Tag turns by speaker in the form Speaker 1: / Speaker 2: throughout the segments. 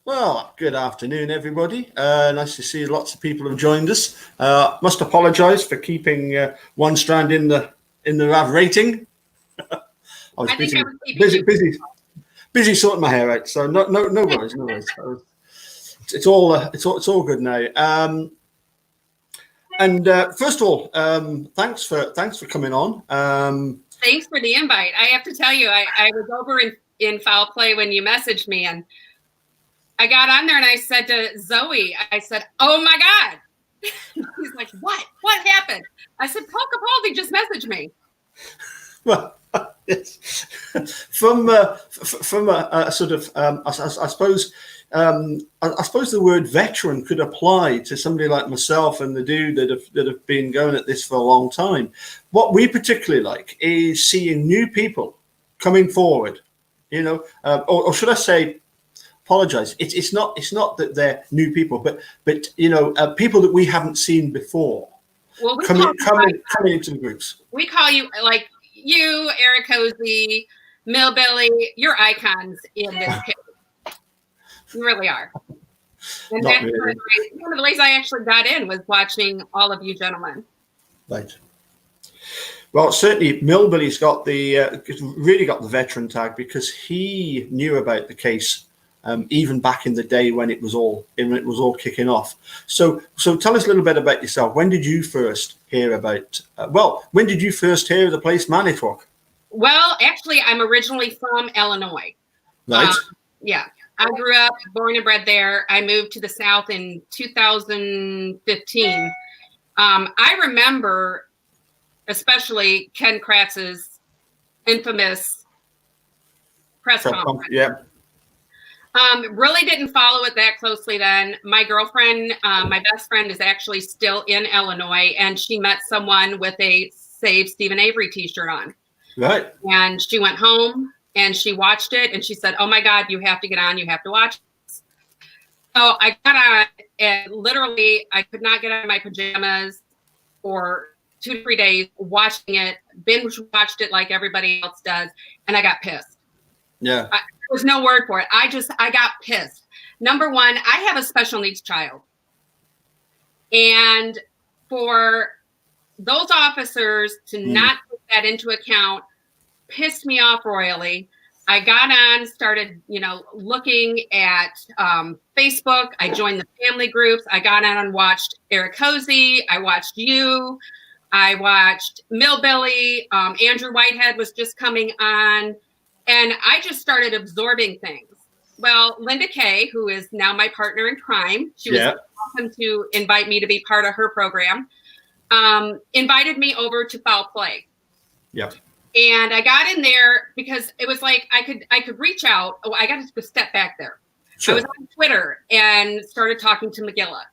Speaker 1: Well, good afternoon, everybody. Nice to see lots of people have joined us. Must apologise for keeping one strand in the Rav rating. I was busy sorting my hair out, so no worries, no worries. It's all good now. And first of all, thanks for coming on.
Speaker 2: Thanks for the invite. I have to tell you, I was over in foul play when you messaged me, and I got on there and I said to Zoe, I said, "Oh my God." He's like, "What? What happened?" I said, "Paul Capaldi just messaged me."
Speaker 1: Well, yes. From a sort of, I suppose the word veteran could apply to somebody like myself and the dude that have been going at this for a long time. What we particularly like is seeing new people coming forward, or should I say, apologize. It's not that they're new people, but people that we haven't seen before.
Speaker 2: Well,
Speaker 1: coming into the groups.
Speaker 2: We call you, like you, Eric Hosey, Millbilly. You're icons in this case. You really are. And that's really. One of the ways I actually got in was watching all of you gentlemen.
Speaker 1: Right. Well, certainly Millbilly's got really got the veteran tag because he knew about the case. Even back in the day when it was all kicking off. So tell us a little bit about yourself. When did you first hear about? When did you first hear of the place Manitowoc?
Speaker 2: Well, actually, I'm originally from Illinois.
Speaker 1: Right.
Speaker 2: Yeah, I grew up, born and bred there. I moved to the South in 2015. I remember, especially Ken Kratz's infamous press conference.
Speaker 1: Yeah.
Speaker 2: Really didn't follow it that closely then. My girlfriend, my best friend, is actually still in Illinois, and she met someone with a Save Stephen Avery t-shirt on.
Speaker 1: Right.
Speaker 2: And she went home and she watched it and she said, "Oh my God, you have to get on. You have to watch this." So I got on, and literally I could not get out of my pajamas for 2 to 3 days watching it, binge watched it like everybody else does, and I got pissed.
Speaker 1: Yeah.
Speaker 2: There's no word for it. I got pissed. Number one, I have a special needs child. And for those officers to not put that into account pissed me off royally. I got on, started, looking at Facebook. I joined the family groups. I got on and watched Eric Hosey. I watched you. I watched Millbilly. Andrew Whitehead was just coming on. And I just started absorbing things. Well, Linda Kay, who is now my partner in crime, she was welcome to invite me to be part of her program, invited me over to Foul Play.
Speaker 1: Yep.
Speaker 2: And I got in there because it was like I could reach out. Oh, I got to step back there. Sure. I was on Twitter and started talking to McGilla.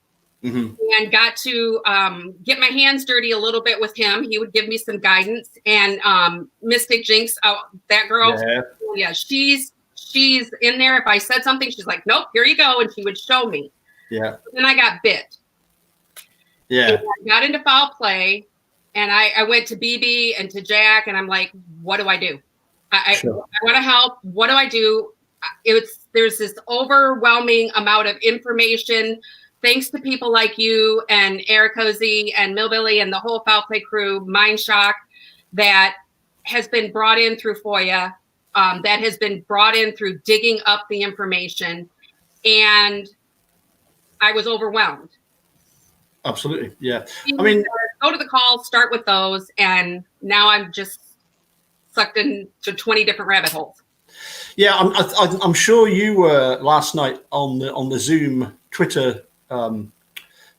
Speaker 2: Mm-hmm. And got to get my hands dirty a little bit with him. He would give me some guidance. And Mystic Jinx, that girl, she's in there. If I said something, she's like, "Nope, here you go," and she would show me.
Speaker 1: Yeah.
Speaker 2: Then I got bit. Yeah. And I got into Foul Play, and I went to BB and to Jack, and I'm like, "What do I do? I want to help. What do I do?" There's this overwhelming amount of information. Thanks to people like you and Eric Hosey and Millbilly and the whole Foul Play crew, Mind Shock, that has been brought in through FOIA, that has been brought in through digging up the information. And I was overwhelmed.
Speaker 1: Absolutely. Yeah.
Speaker 2: I mean, go to the calls, start with those. And now I'm just sucked into 20 different rabbit holes.
Speaker 1: Yeah. I'm sure you were last night on the Zoom Twitter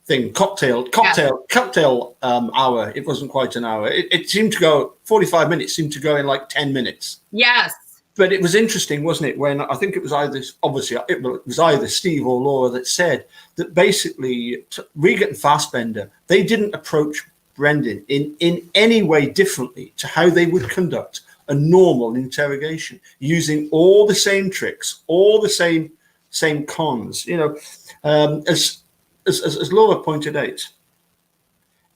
Speaker 1: thing, cocktail hour. It wasn't quite an hour. It seemed to go 45 minutes, seemed to go in like 10 minutes.
Speaker 2: Yes.
Speaker 1: But it was interesting, wasn't it? When I think it was either Steve or Laura that said that basically Regan and Fassbender, they didn't approach Brendon in any way differently to how they would conduct a normal interrogation, using all the same tricks, all the same cons. As Laura pointed out,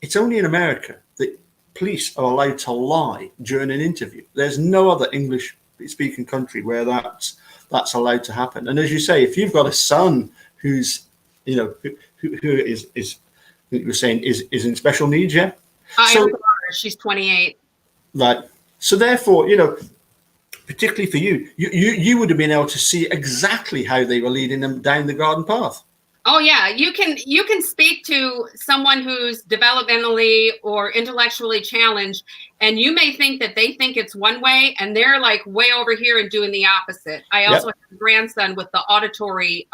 Speaker 1: it's only in America that police are allowed to lie during an interview. There's no other English-speaking country where that's that's allowed to happen. And as you say, if you've got a son who's, you know, who is you were saying is in special needs, yeah.
Speaker 2: So she's 28.
Speaker 1: Right. So therefore, you know, particularly for you would have been able to see exactly how they were leading them down the garden path.
Speaker 2: Oh yeah, you can speak to someone who's developmentally or intellectually challenged, and you may think that they think it's one way, and they're like way over here and doing the opposite. I also have a grandson with the auditory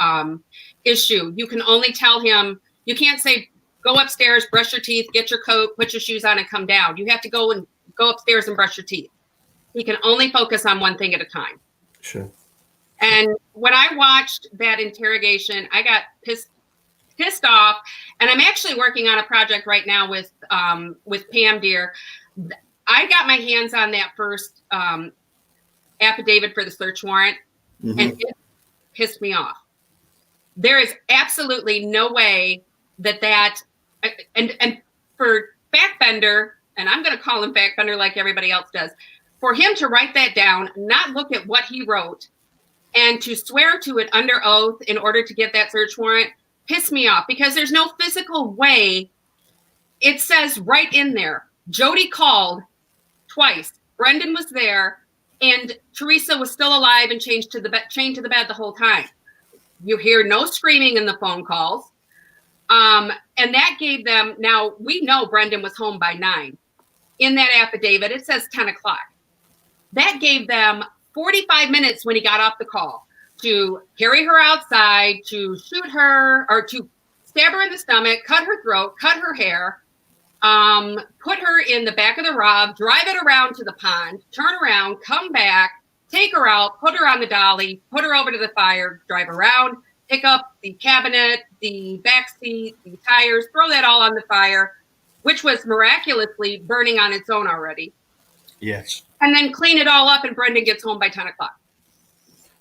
Speaker 2: issue. You can only tell him, you can't say, go upstairs, brush your teeth, get your coat, put your shoes on, and come down. You have to go upstairs and brush your teeth. He can only focus on one thing at a time.
Speaker 1: Sure.
Speaker 2: And when I watched that interrogation, I got pissed off. And I'm actually working on a project right now with Pam Deere. I got my hands on that first affidavit for the search warrant, and it pissed me off. There is absolutely no way that and for Fact-Bender, and I'm going to call him Fact-Bender like everybody else does, for him to write that down, not look at what he wrote, and to swear to it under oath in order to get that search warrant pissed me off, because there's no physical way. It says right in there, Jodi called twice. Brendon was there, and Teresa was still alive and chained to the bed the whole time. You hear no screaming in the phone calls. And that gave them, now we know Brendon was home by 9. In that affidavit, it says 10 o'clock. That gave them 45 minutes when he got off the call to carry her outside, to shoot her, or to stab her in the stomach, cut her throat, cut her hair, put her in the back of the Rav, drive it around to the pond, turn around, come back, take her out, put her on the dolly, put her over to the fire, drive around, pick up the cabinet, the back seat, the tires, throw that all on the fire, which was miraculously burning on its own already.
Speaker 1: Yes.
Speaker 2: And then clean it all up, and Brendon gets home by 10 o'clock.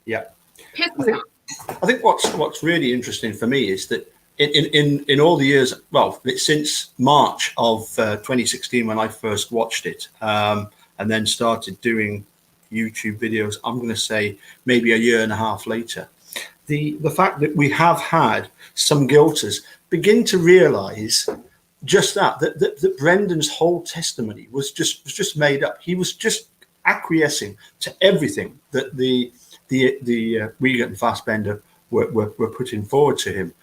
Speaker 1: Yeah.
Speaker 2: Piss me off.
Speaker 1: I think what's really interesting for me is that in all the years, well, since March of 2016 when I first watched it, and then started doing YouTube videos, I'm going to say maybe a year and a half later, the fact that we have had some guilters begin to realize just that Brendon's whole testimony was just made up. He was just acquiescing to everything that the Wiegert and Fassbender were putting forward to him.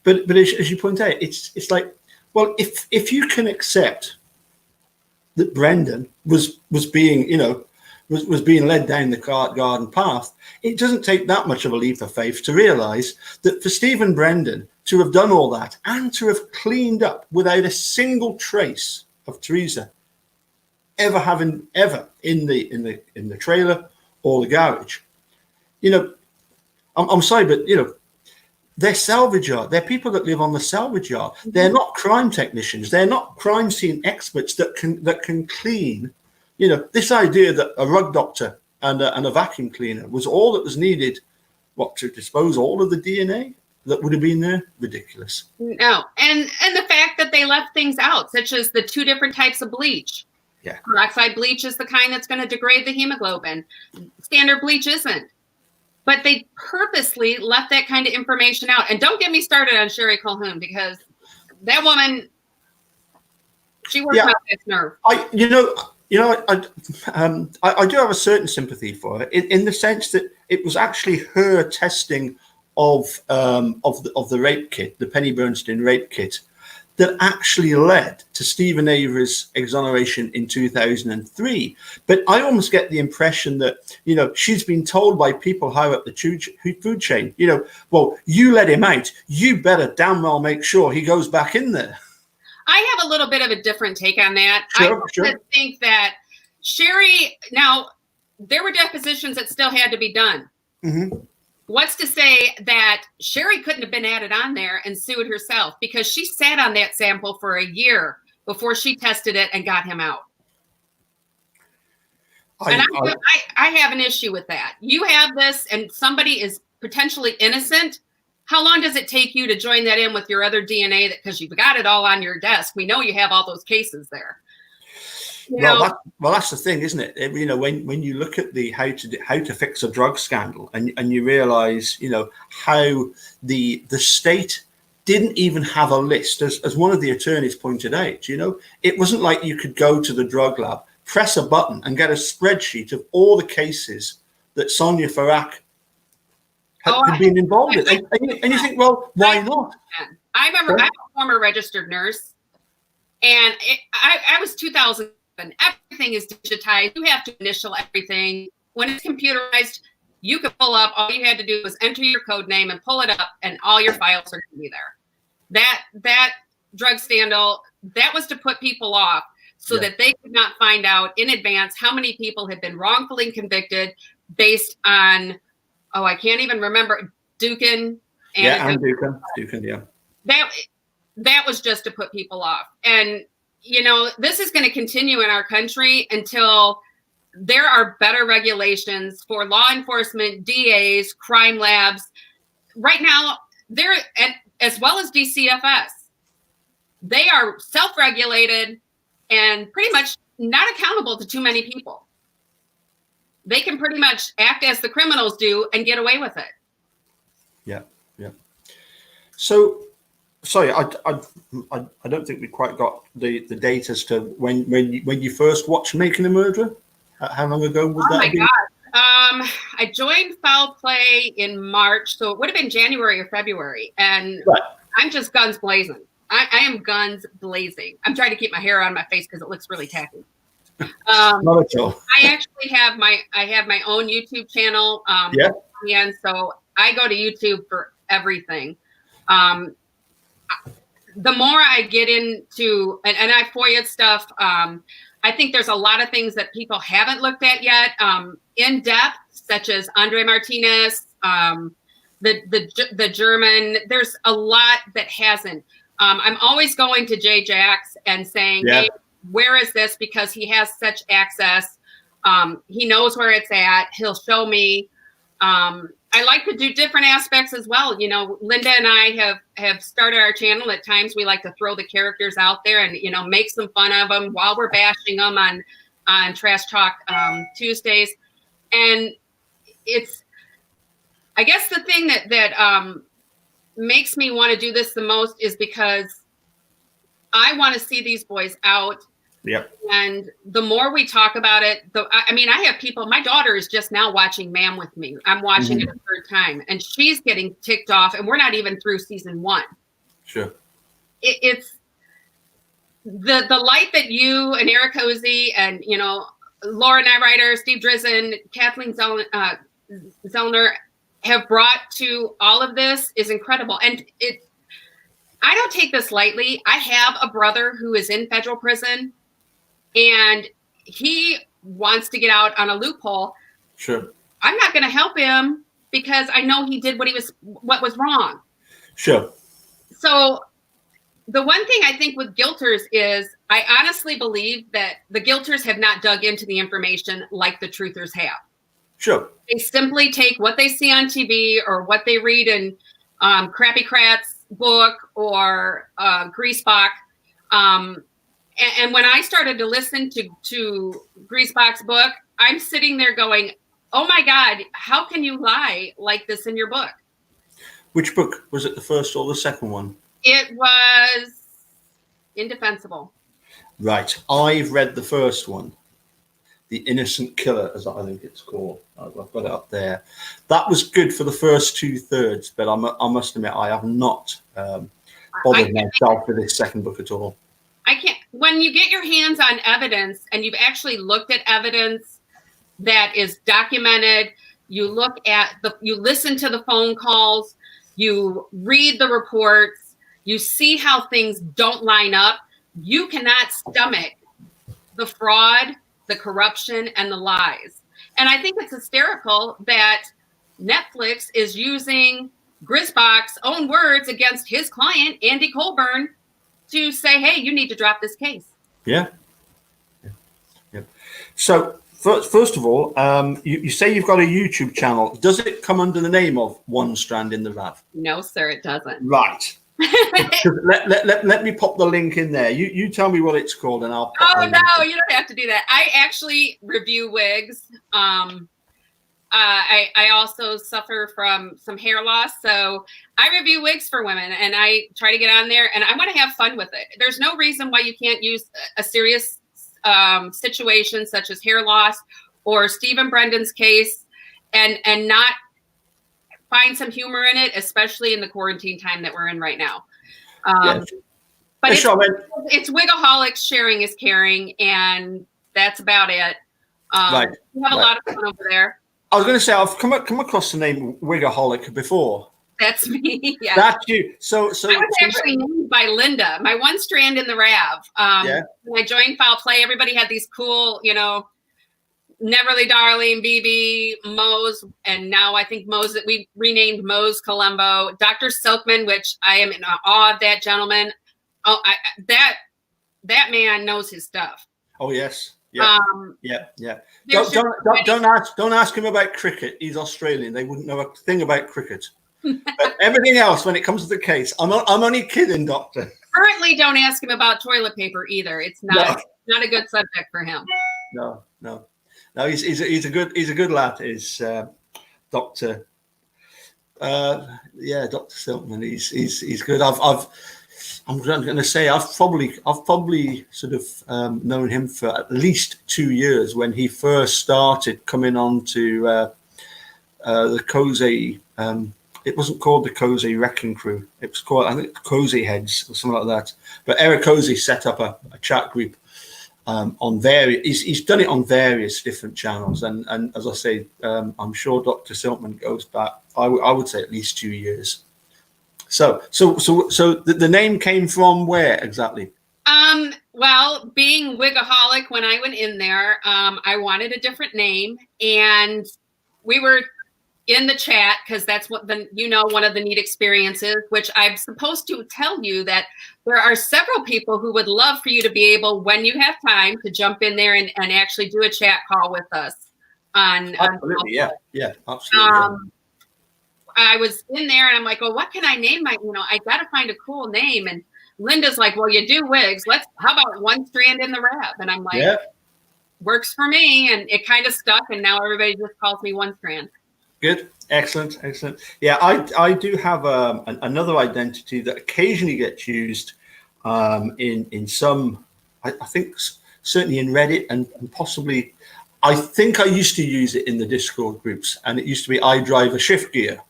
Speaker 1: But as you point out, it's like, well, if you can accept that Brendon was being, you know, was being led down the garden path, it doesn't take that much of a leap of faith to realize that for Stephen Brendon to have done all that and to have cleaned up without a single trace of Teresa ever in the trailer or the garage, you know, I'm sorry, but you know, they're salvage yard. They're people that live on the salvage yard. They're not crime technicians. They're not crime scene experts that can clean. You know, this idea that a rug doctor and a vacuum cleaner was all that was needed, to dispose all of the DNA that would have been there, ridiculous.
Speaker 2: No, and the fact that they left things out, such as the 2 different types of bleach.
Speaker 1: Yeah.
Speaker 2: Peroxide bleach is the kind that's going to degrade the hemoglobin. Standard bleach isn't. But they purposely left that kind of information out. And don't get me started on Sherry Calhoun, because that woman, she works on this nerve. I do have a certain sympathy for her in the sense that it was actually her testing of the rape kit, the Penny Bernstein rape kit, that actually led to Stephen Avery's exoneration in 2003. But I almost get the impression that, you know, she's been told by people higher up the food chain, you know, well, you let him out, you better damn well make sure he goes back in there. I have a little bit of a different take on that.
Speaker 1: Sure.
Speaker 2: I think that Sherry, now, there were depositions that still had to be done. Mm-hmm. What's to say that Sherry couldn't have been added on there and sued herself, because she sat on that sample for a year before she tested it and got him out. I have an issue with that. You have this and somebody is potentially innocent. How long does it take you to join that in with your other DNA, because you've got it all on your desk? We know you have all those cases there.
Speaker 1: That's the thing, isn't it? You know, when you look at the how to fix a drug scandal, and you realize, you know, how the state didn't even have a list, as one of the attorneys pointed out. You know, it wasn't like you could go to the drug lab, press a button, and get a spreadsheet of all the cases that Sonia Farak had been involved in. And you think, well, why not?
Speaker 2: I'm a former registered nurse, and I was 2000. Everything is digitized. You have to initial everything. When it's computerized, you could pull up. All you had to do was enter your code name and pull it up, and all your files are going to be there. That drug scandal, that was to put people off so that they could not find out in advance how many people had been wrongfully convicted based on, I can't even remember, Dukin. Dukin. That was just to put people off. And you know, this is going to continue in our country until there are better regulations for law enforcement, DAs, crime labs. Right now, they're as well as DCFS. They are self-regulated and pretty much not accountable to too many people. They can pretty much act as the criminals do and get away with it. Yeah.
Speaker 1: So, sorry, I don't think we quite got the date as to when you first watched Making a Murderer. How long ago would that have been?
Speaker 2: God. I joined Foul Play in March, so it would have been January or February, and I'm just guns blazing. I am guns blazing. I'm trying to keep my hair on my face because it looks really tacky.
Speaker 1: Not at all.
Speaker 2: I actually have my own YouTube channel. And so I go to YouTube for everything. The more I get into, and I FOIA stuff, I think there's a lot of things that people haven't looked at yet in depth, such as Andre Martinez, the German. There's a lot that hasn't. I'm always going to Jay Jacks and saying, hey, where is this? Because he has such access. He knows where it's at. He'll show me. I like to do different aspects as well. You know, Linda and I have started our channel. At times we like to throw the characters out there and, you know, make some fun of them while we're bashing them on Trash Talk Tuesdays. And it's, I guess the thing that makes me want to do this the most is because I want to see these boys out.
Speaker 1: Yep.
Speaker 2: And the more we talk about it, I mean, I have people, my daughter is just now watching Ma'am with me. I'm watching it a third time and she's getting ticked off and we're not even through season 1.
Speaker 1: Sure.
Speaker 2: It's the light that you and Eric Hosey and, you know, Laura Nyrider, Steve Drizzen, Kathleen Zellner have brought to all of this is incredible. And I don't take this lightly. I have a brother who is in federal prison and he wants to get out on a loophole.
Speaker 1: Sure.
Speaker 2: I'm not going to help him because I know he did what was wrong.
Speaker 1: Sure.
Speaker 2: So the one thing I think with guilters is I honestly believe that the guilters have not dug into the information like the truthers have.
Speaker 1: Sure.
Speaker 2: They simply take what they see on TV or what they read in Crappy Kratz book or Greasebach. And when I started to listen to Greasebach's book, I'm sitting there going, oh my God, how can you lie like this in your book?
Speaker 1: Which book? Was it the first or the second one?
Speaker 2: It was Indefensible.
Speaker 1: Right. I've read the first one. The Innocent Killer, as I think it's called. I've got it up there. That was good for the first 2/3, but I must admit I have not bothered myself with this second book at all.
Speaker 2: I can't. When you get your hands on evidence and you've actually looked at evidence that is documented, you listen to the phone calls, you read the reports, you see how things don't line up. You cannot stomach the fraud, the corruption, and the lies. And I think it's hysterical that Netflix is using Grisbach's own words against his client, Andy Colburn, to say, hey, you need to drop this case. Yeah.
Speaker 1: So first of all, you say you've got a YouTube channel. Does it come under the name of One Strand in the Rav?
Speaker 2: No, sir, it doesn't.
Speaker 1: Right. let me pop the link in there. You tell me what it's called, and I'll.
Speaker 2: Oh no, you don't have to do that. I actually review wigs. I also suffer from some hair loss, so I review wigs for women, and I try to get on there, and I want to have fun with it. There's no reason why you can't use a serious situation such as hair loss or Stephen Brendon's case, and not find some humor in it, especially in the quarantine time that we're in right now.
Speaker 1: Yes.
Speaker 2: But it's wigaholics, sharing is caring, and that's about it.
Speaker 1: Right.
Speaker 2: We have a lot of fun over there.
Speaker 1: I was going to say, I've come across the name Wigaholic before.
Speaker 2: That's me. Yeah.
Speaker 1: That's you. So I
Speaker 2: was actually named by Linda, my one Strand in the Rav. When I joined Foul Play, everybody had these cool, Neverly Darling, BB, Mose, and now I think Mose, we renamed Mose Colombo, Dr. Silkman, which I am in awe of that gentleman. Oh, that man knows his stuff.
Speaker 1: Oh yes. Yeah. Yeah. Don't ask him about cricket. He's Australian. They wouldn't know a thing about cricket. But everything else, when it comes to the case, I'm only kidding, Doctor.
Speaker 2: Currently, don't ask him about toilet paper either. It's not a good subject for him.
Speaker 1: No. He's a good lad. Is Doctor? Dr. Silkman. He's good. I'm going to say I've probably sort of known him for at least 2 years when he first started coming on to the Cozy. It wasn't called the Cozy Wrecking Crew. It was called, I think, Cozy Heads or something like that. But Eric Cozy set up a chat group on various. He's done it on various different channels, and as I say, I'm sure Dr. Silkman goes back. I would say at least 2 years. So the name came from where exactly?
Speaker 2: Well, being wigaholic, when I went in there, I wanted a different name, and we were in the chat because that's what one of the neat experiences, which I'm supposed to tell you that there are several people who would love for you to be able, when you have time, to jump in there and actually do a chat call with us on.
Speaker 1: Absolutely, yeah, absolutely.
Speaker 2: I was in there and I'm like, well, what can I name my, I got to find a cool name. And Linda's like, well, you do wigs. How about one Strand in the Rav? And I'm like, works for me. And it kind of stuck. And now everybody just calls me One Strand.
Speaker 1: Good. Excellent. Yeah, I do have another identity that occasionally gets used in some, I think certainly in Reddit and possibly, I think I used to use it in the Discord groups, and it used to be I drive a shift gear.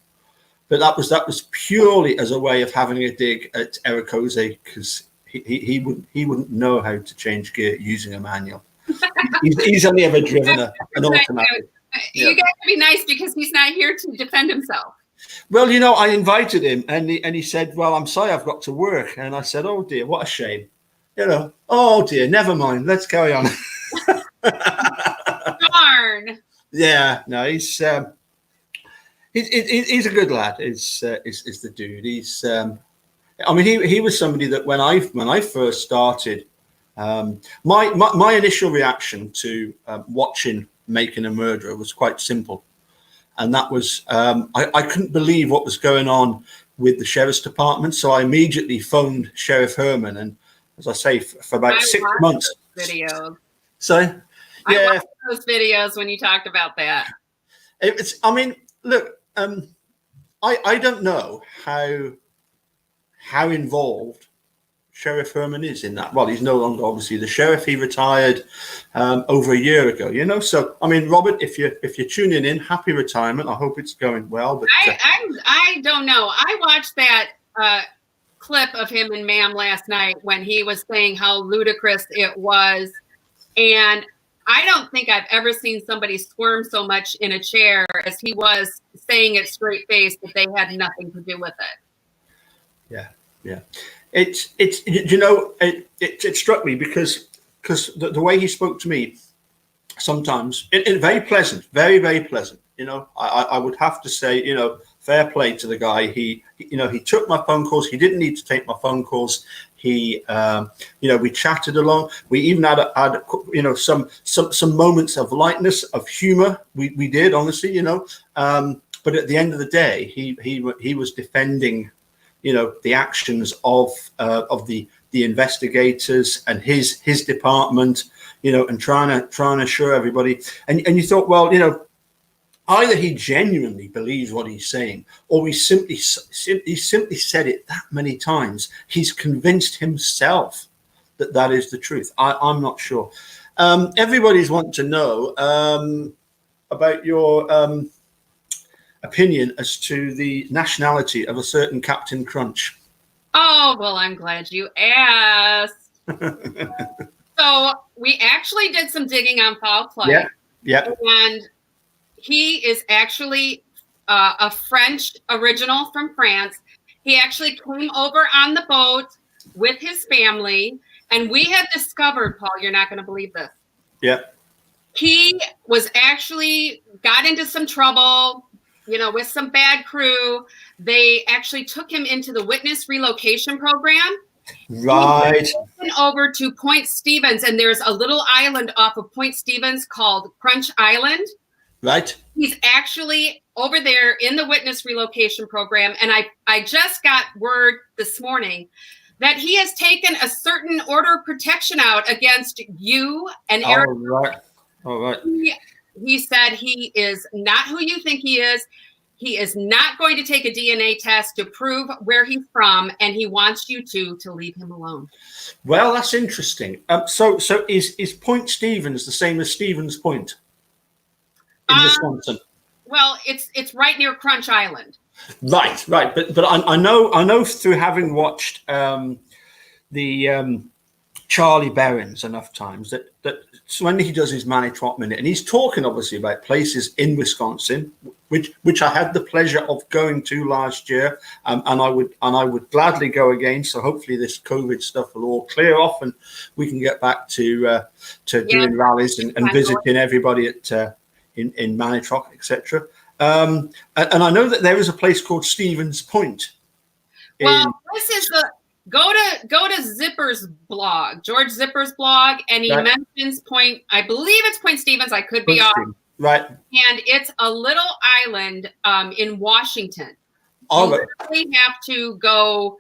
Speaker 1: But that was purely as a way of having a dig at Eric Cozy, because he wouldn't know how to change gear using a manual. He's only ever driven an automatic.
Speaker 2: You got to be nice because he's not here to defend himself.
Speaker 1: Well, I invited him, and he said, "Well, I'm sorry, I've got to work." And I said, "Oh dear, what a shame." Oh dear, never mind. Let's carry on.
Speaker 2: Darn.
Speaker 1: Yeah, no, he's a good lad. Is the dude? He's he was somebody that when I first started, my initial reaction to watching Making a Murderer was quite simple, and that was I couldn't believe what was going on with the sheriff's department, so I immediately phoned Sheriff Herrmann, and as I say, for about 6 months.
Speaker 2: Videos.
Speaker 1: So yeah,
Speaker 2: I watched those videos when you talked about that.
Speaker 1: Look, I don't know how involved Sheriff Herrmann is in that. Well, he's no longer obviously the sheriff. He retired over a year ago. So Robert, if you're tuning in, happy retirement. I hope it's going well. But
Speaker 2: I don't know. I watched that clip of him and Ma'am last night when he was saying how ludicrous it was, and I don't think I've ever seen somebody squirm so much in a chair as he was saying it straight faced that they had nothing to do with it.
Speaker 1: Yeah. It struck me because the way he spoke to me sometimes, it very pleasant, very, very pleasant. I would have to say, fair play to the guy. He took my phone calls. He didn't need to take my phone calls. He, we chatted along. We even had some moments of lightness, of humor. We did, honestly, but at the end of the day, he was defending the actions of the investigators and his department, and trying to assure everybody. And you thought, well, either he genuinely believes what he's saying, or he simply said it that many times. He's convinced himself that is the truth. I'm not sure. Everybody's wanting to know about your opinion as to the nationality of a certain Captain Crunch.
Speaker 2: Oh, well, I'm glad you asked. So we actually did some digging on foul play.
Speaker 1: Yeah.
Speaker 2: And he is actually a French original from France. He actually came over on the boat with his family. And we have discovered, Paul, you're not going to believe this.
Speaker 1: Yeah.
Speaker 2: He was actually got into some trouble, with some bad crew. They actually took him into the witness relocation program.
Speaker 1: Right.
Speaker 2: He went over to Point Stevens, and there's a little island off of Point Stevens called Crunch Island.
Speaker 1: Right.
Speaker 2: He's actually over there in the witness relocation program. And I just got word this morning that he has taken a certain order of protection out against you and Eric.
Speaker 1: All right.
Speaker 2: He said he is not who you think he is. He is not going to take a DNA test to prove where he's from, and he wants you to leave him alone.
Speaker 1: Well, that's interesting. So is Point Stevens the same as Stevens Point in Wisconsin?
Speaker 2: Well, it's right near Crunch Island.
Speaker 1: Right. But I know through having watched the Charlie Berens enough times that when he does his Manny Trot Minute, and he's talking obviously about places in Wisconsin, which I had the pleasure of going to last year, and I would gladly go again. So hopefully this COVID stuff will all clear off, and we can get back to doing rallies and visiting everybody at in Manny Trot, etc. And I know that there is a place called Stevens Point.
Speaker 2: Well, this is the go to Zipper's blog, George Zipper's blog, and he mentions Point. I believe it's Point Stevens. I could be off.
Speaker 1: Right.
Speaker 2: And it's a little island in Washington.
Speaker 1: You
Speaker 2: literally have to go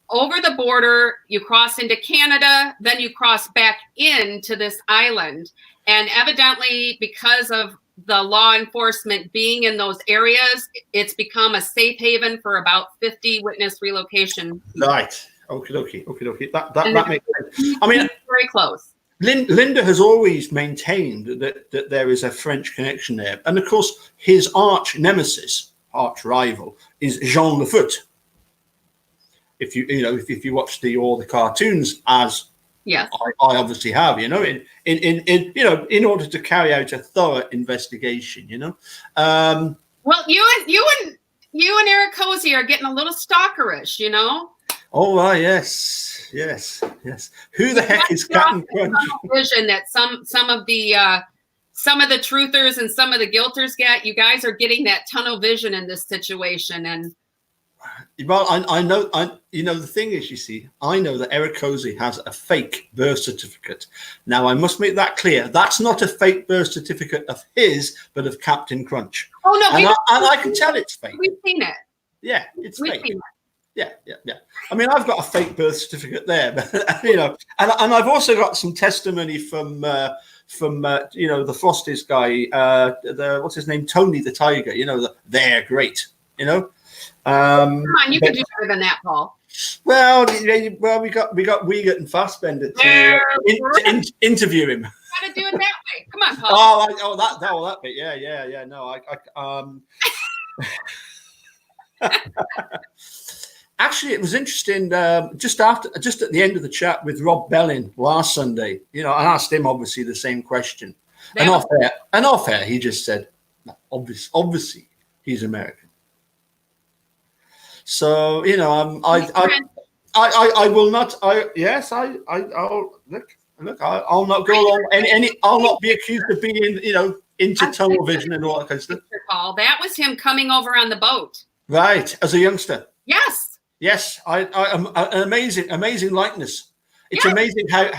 Speaker 2: over the border. You cross into Canada, then you cross back into this island. And evidently, because of the law enforcement being in those areas, it's become a safe haven for about 50 witness relocation.
Speaker 1: Right. Okay. That makes sense. I mean,
Speaker 2: very close.
Speaker 1: Linda has always maintained that there is a French connection there, and of course, his arch nemesis, arch rival, is Jean Lafitte. If you watch all the cartoons, as
Speaker 2: yes,
Speaker 1: I obviously have, in order to carry out a thorough investigation,
Speaker 2: Well, you and Eric Cozy are getting a little stalkerish,
Speaker 1: Oh, yes. Who the heck is Captain Crunch?
Speaker 2: Vision that some of the truthers and some of the guilters get. You guys are getting that tunnel vision in this situation, and
Speaker 1: well, I know. The thing is, you see, I know that Eric Cozy has a fake birth certificate. Now, I must make that clear. That's not a fake birth certificate of his, but of Captain Crunch.
Speaker 2: Oh no,
Speaker 1: and I can tell it's fake.
Speaker 2: We've seen it.
Speaker 1: Yeah, it's
Speaker 2: We've
Speaker 1: fake.
Speaker 2: seen it.
Speaker 1: Yeah. I mean, I've got a fake birth certificate there, but and I've also got some testimony from the Frosties guy, what's his name, Tony the Tiger. They're great.
Speaker 2: Come on, you can do better than that, Paul.
Speaker 1: Well, we got Wiegert and Fassbender to interview him.
Speaker 2: Gotta do it that way. Come on, Paul.
Speaker 1: That bit. Yeah. No, Actually, it was interesting. Just at the end of the chat with Rob Bellin last Sunday, I asked him obviously the same question. And off air, he just said, obviously, he's American. So I will not. I'll look. I'll not go along. I'll not be accused of being into tunnel vision and all that kind of stuff.
Speaker 2: Paul, that was him coming over on the boat.
Speaker 1: Right, as a youngster.
Speaker 2: Yes,
Speaker 1: I an amazing likeness. It's amazing how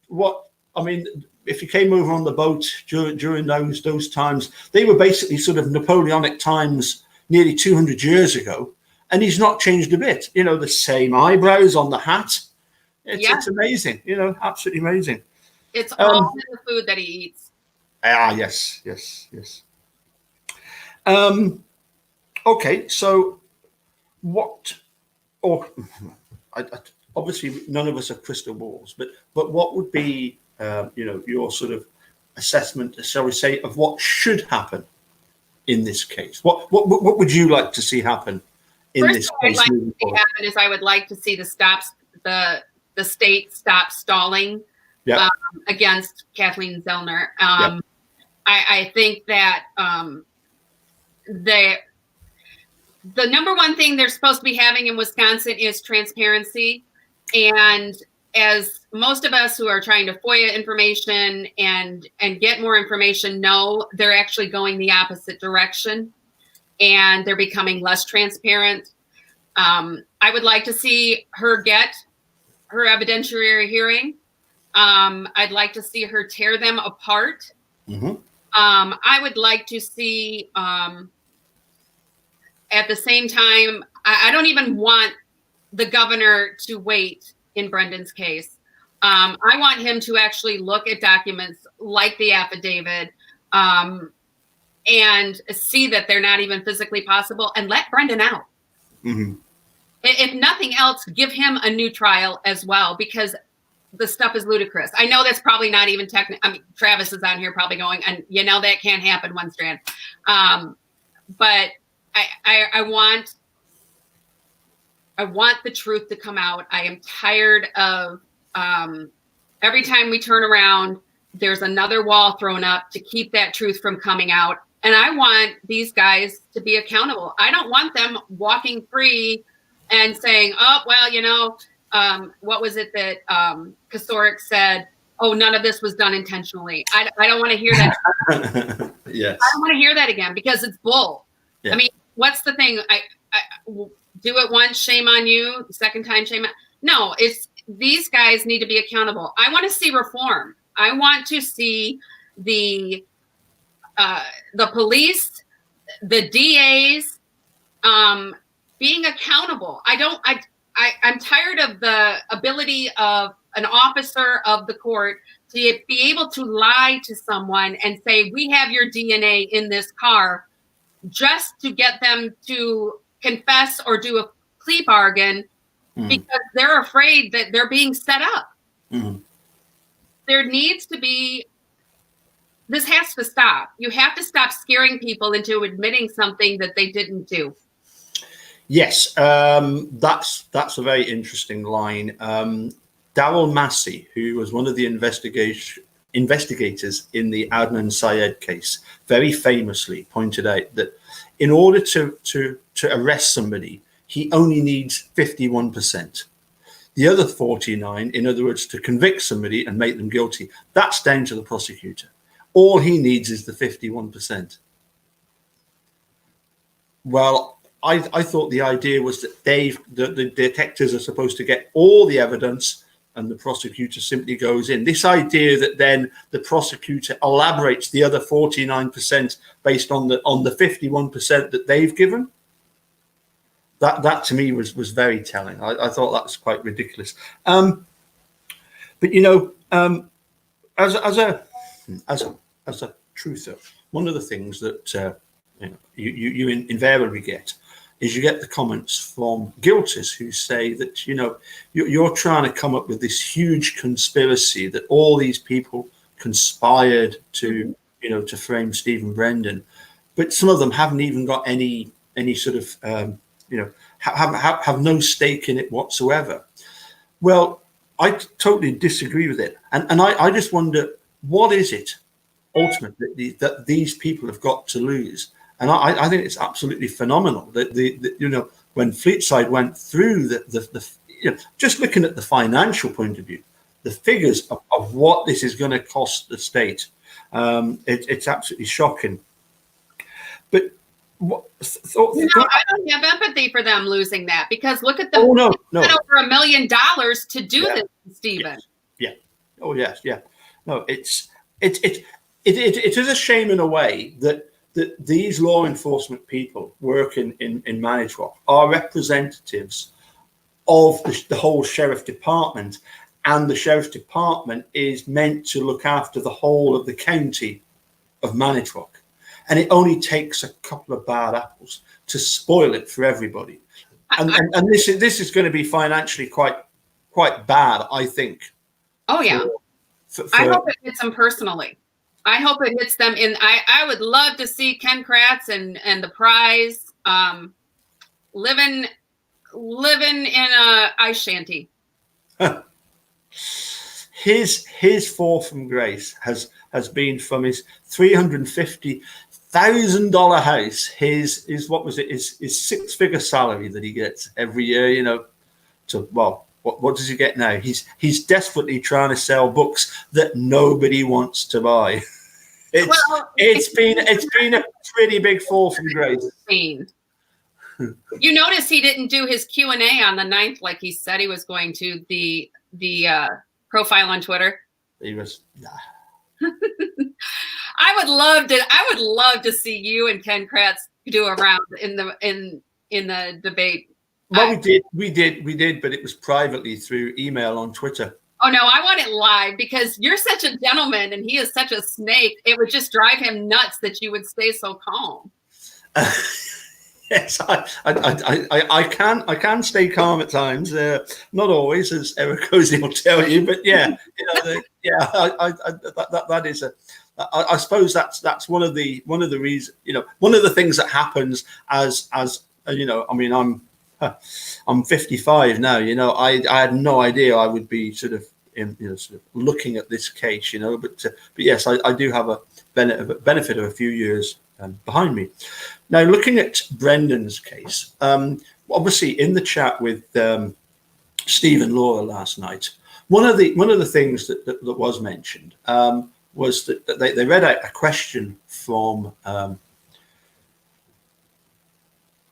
Speaker 1: what I mean. If you came over on the boat during those times, they were basically sort of Napoleonic times, nearly 200 years ago, and he's not changed a bit. You know, the same eyebrows on the hat. It's amazing. You know, absolutely amazing.
Speaker 2: It's all in the food that he eats.
Speaker 1: Yes. Okay, so what? Or obviously, none of us are crystal balls, but what would be, your sort of assessment, shall we say, of what should happen in this case? What would you like to see happen in this case?
Speaker 2: First, I would like to see the state stop stalling against Kathleen Zellner. I think that the number one thing they're supposed to be having in Wisconsin is transparency. And as most of us who are trying to FOIA information and get more information know, they're actually going the opposite direction and they're becoming less transparent. I would like to see her get her evidentiary hearing. I'd like to see her tear them apart.
Speaker 1: Mm-hmm.
Speaker 2: I would like to see, at the same time, I don't even want the governor to wait in Brendon's case. I want him to actually look at documents like the affidavit and see that they're not even physically possible and let Brendon out.
Speaker 1: Mm-hmm.
Speaker 2: If nothing else, give him a new trial as well, because the stuff is ludicrous. I know that's probably not even technical. I mean, Travis is on here probably going, and that can't happen, one Strand. But I want the truth to come out. I am tired of every time we turn around, there's another wall thrown up to keep that truth from coming out. And I want these guys to be accountable. I don't want them walking free and saying, oh, well, what was it that Kasorik said? Oh, none of this was done intentionally. I don't want to hear that.
Speaker 1: Yes.
Speaker 2: I don't want to hear that again because it's bull. Yeah. I mean, what's the thing? I do it once, shame on you. The second time, shame on. No, it's these guys need to be accountable. I want to see reform. I want to see the police, the DAs, being accountable. I'm tired of the ability of an officer of the court to be able to lie to someone and say, we have your DNA in this car, just to get them to confess or do a plea bargain because they're afraid that they're being set up.
Speaker 1: Mm-hmm.
Speaker 2: There needs to be, this has to stop. You have to stop scaring people into admitting something that they didn't do.
Speaker 1: Yes, that's a very interesting line. Dowell Massey, who was one of the investigators in the Adnan Syed case, very famously pointed out that in order to arrest somebody, he only needs 51%. The other 49, in other words, to convict somebody and make them guilty, that's down to the prosecutor. All he needs is the 51%. Well, I thought the idea was that the detectives are supposed to get all the evidence and the prosecutor simply goes in. This idea that then the prosecutor elaborates the other 49% based on the 51% that they've given, that to me was very telling. I thought that was quite ridiculous. But as a truther, one of the things that you invariably get is you get the comments from guilties who say that, you're trying to come up with this huge conspiracy that all these people conspired to frame Stephen Brendon, but some of them haven't even got any sort of, have no stake in it whatsoever. Well, I totally disagree with it. And I just wonder, what is it ultimately that these people have got to lose? And I think it's absolutely phenomenal that when Fleetside went through just looking at the financial point of view, the figures of what this is going to cost the state, it's absolutely shocking. But I
Speaker 2: don't have empathy for them losing that, because look at them.
Speaker 1: Oh no,
Speaker 2: over $1 million to do this, Stephen.
Speaker 1: Yeah. Oh yes, yeah. No, it is a shame in a way that that these law enforcement people working in Manitowoc are representatives of the whole sheriff department, and the sheriff department is meant to look after the whole of the county of Manitowoc. And it only takes a couple of bad apples to spoil it for everybody. And this is going to be financially quite bad, I think.
Speaker 2: Oh yeah. I hope it hits them personally. I hope it hits them in. I would love to see Ken Kratz and the prize living in a ice shanty.
Speaker 1: His fall from grace has been from his $350,000 house. His what was it? His 6-figure salary that he gets every year. You know, to what does he get now? He's desperately trying to sell books that nobody wants to buy. It's been a pretty big fall from grace.
Speaker 2: You notice he didn't do his Q&A on the 9th like he said he was going to, the profile on Twitter.
Speaker 1: He was.
Speaker 2: I would love to see you and Ken Kratz do a round in the debate.
Speaker 1: Well, we did, but it was privately through email on Twitter.
Speaker 2: Oh no, I want it live because you're such a gentleman and he is such a snake. It would just drive him nuts that you would stay so calm.
Speaker 1: Yes, I can stay calm at times. Not always, as Eric Cozy will tell you, but yeah, that is a. I suppose that's one of the reasons. One of the things that happens as you know. I mean, I'm 55 now. I had no idea I would be sort of looking at this case. But yes, I do have a benefit of a few years behind me. Now, looking at Brendon's case, obviously in the chat with Steve and Laura last night, one of the things that was mentioned was that they read out a question from.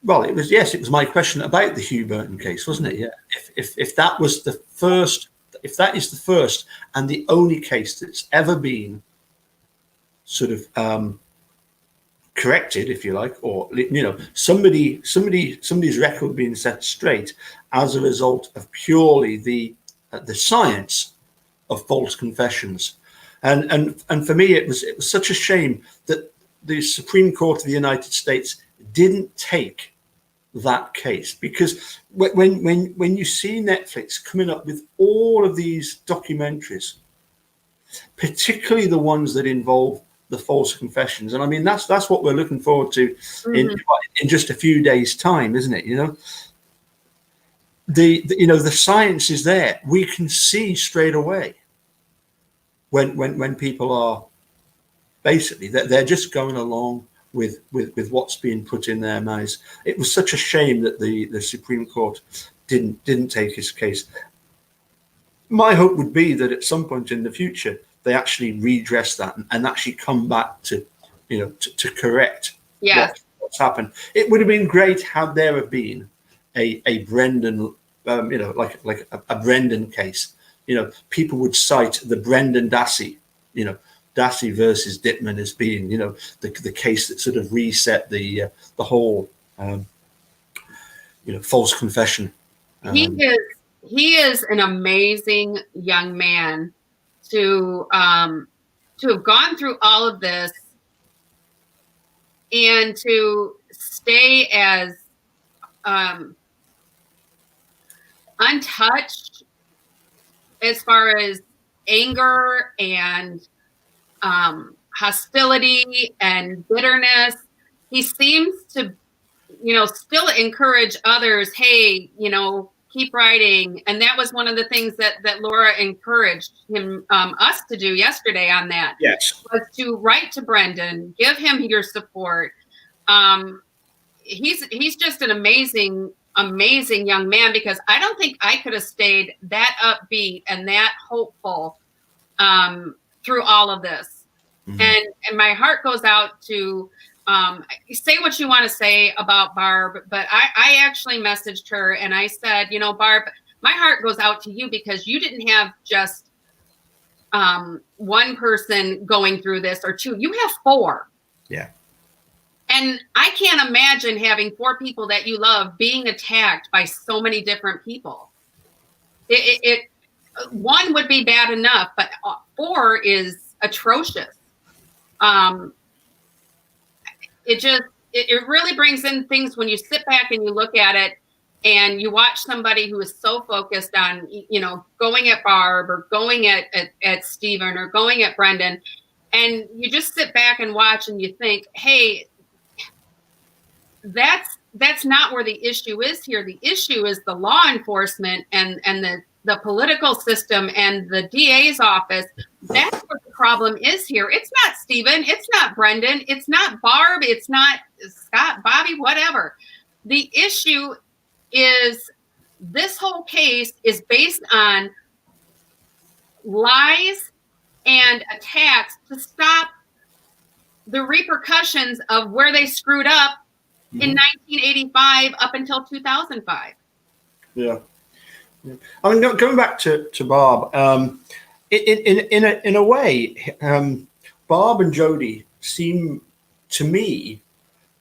Speaker 1: Well, it was my question about the Hugh Burton case, wasn't it? Yeah. If that was the first, if that is the first and the only case that's ever been sort of corrected, if you like, or somebody's record being set straight as a result of purely the science of false confessions, and for me it was such a shame that the Supreme Court of the United States didn't take that case, because when you see Netflix coming up with all of these documentaries, particularly the ones that involve the false confessions, and I mean that's what we're looking forward to in just a few days' time, isn't it? The science is there. We can see straight away when people are basically they're just going along with what's being put in their mouths. It was such a shame that the Supreme Court didn't take his case. My hope would be that at some point in the future they actually redress that and actually come back to correct what's happened. It would have been great had there have been a Brendon, like a Brendon case. People would cite the Brendon Dassey, Dassey versus Dittman as being, the case that sort of reset the whole, false confession.
Speaker 2: He is an amazing young man to have gone through all of this and to stay as untouched as far as anger and hostility and bitterness. He seems to, still encourage others. Hey, keep writing. And that was one of the things that Laura encouraged us to do yesterday on that.
Speaker 1: Yes.
Speaker 2: Was to write to Brendon, give him your support. He's just an amazing young man, because I don't think I could have stayed that upbeat and that hopeful through all of this. Mm-hmm. And my heart goes out to say what you want to say about Barb, but I actually messaged her and I said, Barb, my heart goes out to you because you didn't have just one person going through this or two. You have 4.
Speaker 1: Yeah.
Speaker 2: And I can't imagine having 4 people that you love being attacked by so many different people. One would be bad enough, but 4 is atrocious. It really brings in things when you sit back and you look at it and you watch somebody who is so focused on, going at Barb or going at Stephen or going at Brendon, and you just sit back and watch and you think, hey, that's not where the issue is here. The issue is the law enforcement and the political system and the DA's office. That's what the problem is here. It's not Stephen. It's not Brendon. It's not Barb. It's not Scott, Bobby, whatever. The issue is this whole case is based on lies and attacks to stop the repercussions of where they screwed up in 1985 up until 2005.
Speaker 1: Yeah. I mean, going back to Barb, in a way, Barb and Jodi seem to me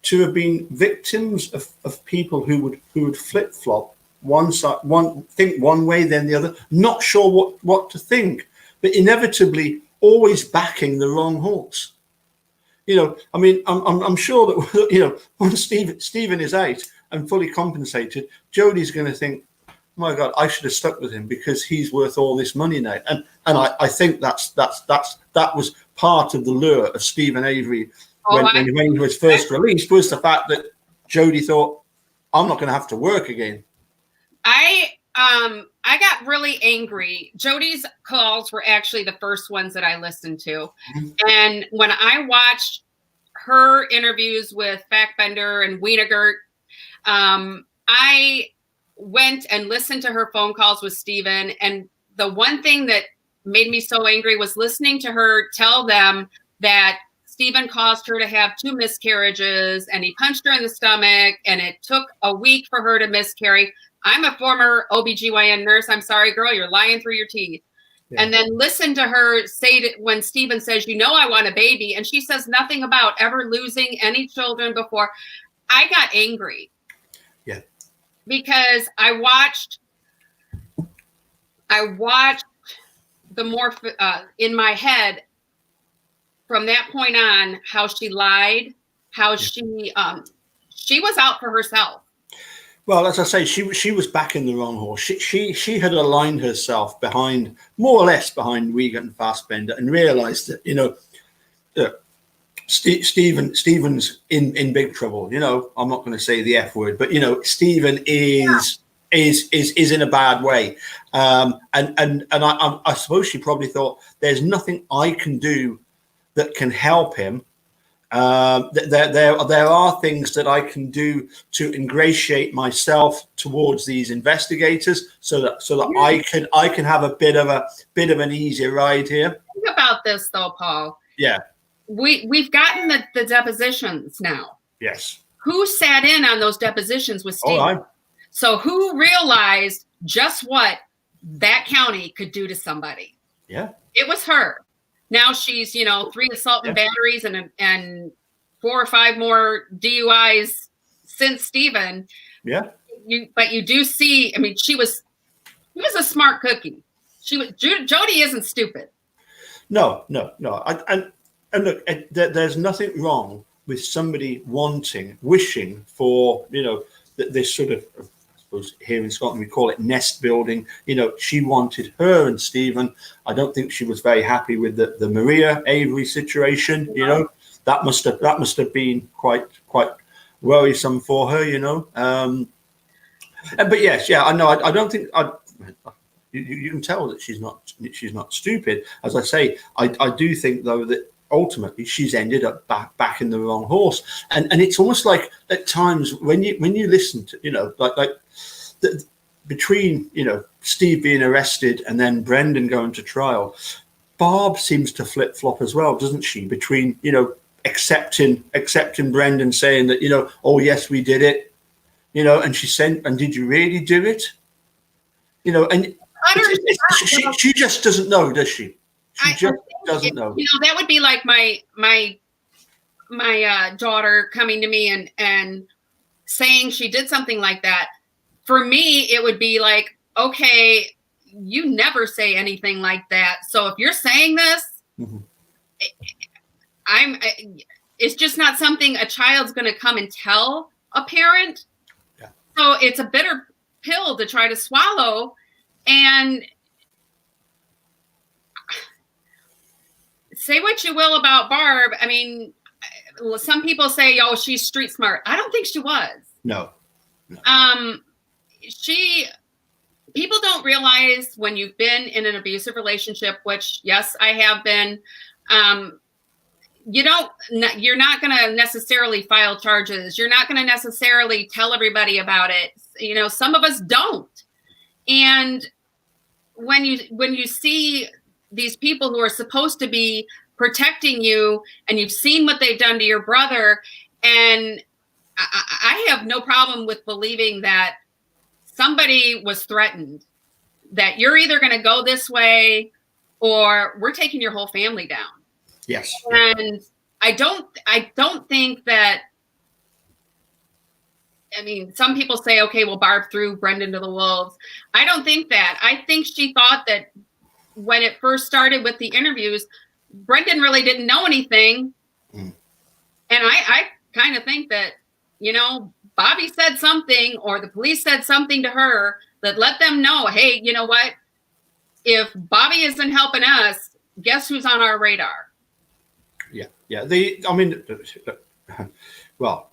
Speaker 1: to have been victims of people who would flip flop think one way, then the other, not sure what to think, but inevitably always backing the wrong horse. I mean, I'm sure that when Stephen is out and fully compensated, Jodi's going to think, oh my God, I should have stuck with him because he's worth all this money now. And I think that was part of the lure of Stephen Avery when he was first released, was the fact that Jodi thought, I'm not going to have to work again.
Speaker 2: I got really angry. Jodi's calls were actually the first ones that I listened to. Mm-hmm. And when I watched her interviews with Fackbender and Wienegert, I went and listened to her phone calls with Stephen. And the one thing that made me so angry was listening to her tell them that Stephen caused her to have 2 miscarriages and he punched her in the stomach and it took a week for her to miscarry. I'm a former OBGYN nurse. I'm sorry, girl, you're lying through your teeth. Yeah. And then listen to her say that when Stephen says, I want a baby. And she says nothing about ever losing any children before. I got angry.
Speaker 1: Yeah.
Speaker 2: Because I watched the more in my head from that point on, how she lied, how she was out for herself.
Speaker 1: Well, as I say, she was backing the wrong horse. She had aligned herself more or less behind Wiegand and Fassbender, and realised that Stephen's in big trouble. I'm not going to say the F word, but Stephen is in a bad way, and I suppose she probably thought there's nothing I can do that can help him. There are things that I can do to ingratiate myself towards these investigators, so that I can have a bit of an easier ride here.
Speaker 2: Think about this though, Paul.
Speaker 1: Yeah,
Speaker 2: we've gotten the depositions now.
Speaker 1: Yes.
Speaker 2: Who sat in on those depositions with Steve?
Speaker 1: Oh,
Speaker 2: so who realized just what that county could do to somebody?
Speaker 1: Yeah,
Speaker 2: it was her. Now she's, 3 assault and batteries and 4 or 5 more DUIs since Stephen.
Speaker 1: Yeah.
Speaker 2: But you do see, I mean, she was a smart cookie. Jodi isn't stupid.
Speaker 1: No. And look, there's nothing wrong with somebody wishing for, this sort of, here in Scotland we call it nest building. She wanted her and Stephen. I don't think she was very happy with the Maria Avery situation. That must have been quite worrisome for her. But yes, yeah, I know. I don't think you can tell that she's not stupid. As I say, I do think though that ultimately she's ended up back in the wrong horse, and it's almost like at times when you listen to like between Steve being arrested and then Brendon going to trial, Barb seems to flip flop as well, doesn't she? Between accepting Brendon saying that oh yes we did it, and she said, and did you really do it? And she just doesn't know, does she? She just doesn't know.
Speaker 2: That would be like my my daughter coming to me and saying she did something like that, for me, it would be like, okay, you never say anything like that. So if you're saying this, it's just not something a child's going to come and tell a parent.
Speaker 1: Yeah.
Speaker 2: So it's a bitter pill to try to swallow. And say what you will about Barb. I mean, some people say, oh, she's street smart. I don't think she was.
Speaker 1: No.
Speaker 2: People don't realize when you've been in an abusive relationship, which, yes, I have been, you're not going to necessarily file charges. You're not going to necessarily tell everybody about it. You know, some of us don't. And when you see these people who are supposed to be protecting you, and you've seen what they've done to your brother, and I have no problem with believing that somebody was threatened, that you're either going to go this way or we're taking your whole family down.
Speaker 1: Yes.
Speaker 2: And I don't think that, I mean, some people say, okay, well, Barb threw Brendon to the wolves. I don't think that. I think she thought that when it first started with the interviews, Brendon really didn't know anything. And I kind of think that, you know, Bobby said something, or the police said something to her that let them know, hey, you know what? If Bobby isn't helping us, guess who's on our radar? Yeah.
Speaker 1: Well,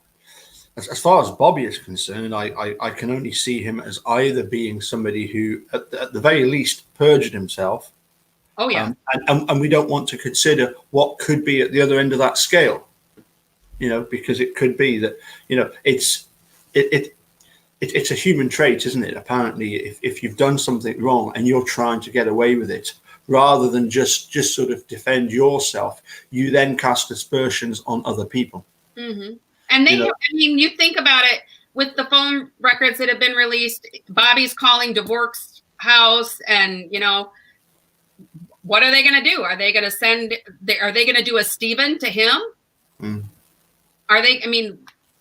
Speaker 1: as far as Bobby is concerned, I can only see him as either being somebody who, at the very least, perjured himself.
Speaker 2: Oh, yeah.
Speaker 1: And we don't want to consider what could be at the other end of that scale, you know, because it could be that, you know, it's a human trait, isn't it? Apparently, if you've done something wrong and you're trying to get away with it, rather than just sort of defend yourself, you then cast aspersions on other people.
Speaker 2: Mm-hmm. And they, I mean, you think about it with the phone records that have been released. Bobby's calling DeVork's house, and you know, what are they going to do? Are they going to are they going to do a Stephen to him? Are they? I mean,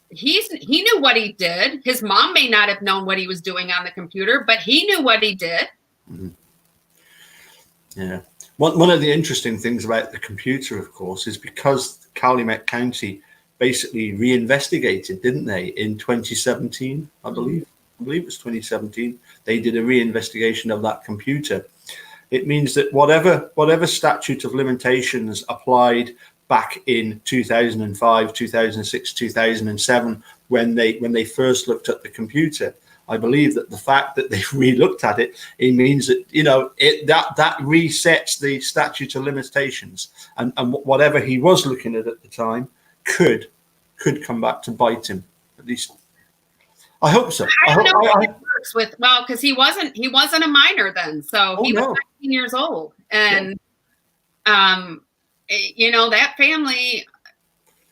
Speaker 2: he knew what he did. His mom may not have known what he was doing on the computer, but he knew what he did.
Speaker 1: Yeah. One of the interesting things about the computer, of course, is because Calumet County basically reinvestigated, didn't they, in 2017, I believe it was 2017. They did a reinvestigation of that computer. It means that whatever statute of limitations applied back in 2005, 2006, 2007, when they first looked at the computer, I believe that the fact that they've re-looked at it, it means that, you know, that resets the statute of limitations, and whatever he was looking at the time could come back to bite him. At least I hope so.
Speaker 2: I don't know how it works with, well, because he wasn't a minor then, so he was 19 years old, and you know, that family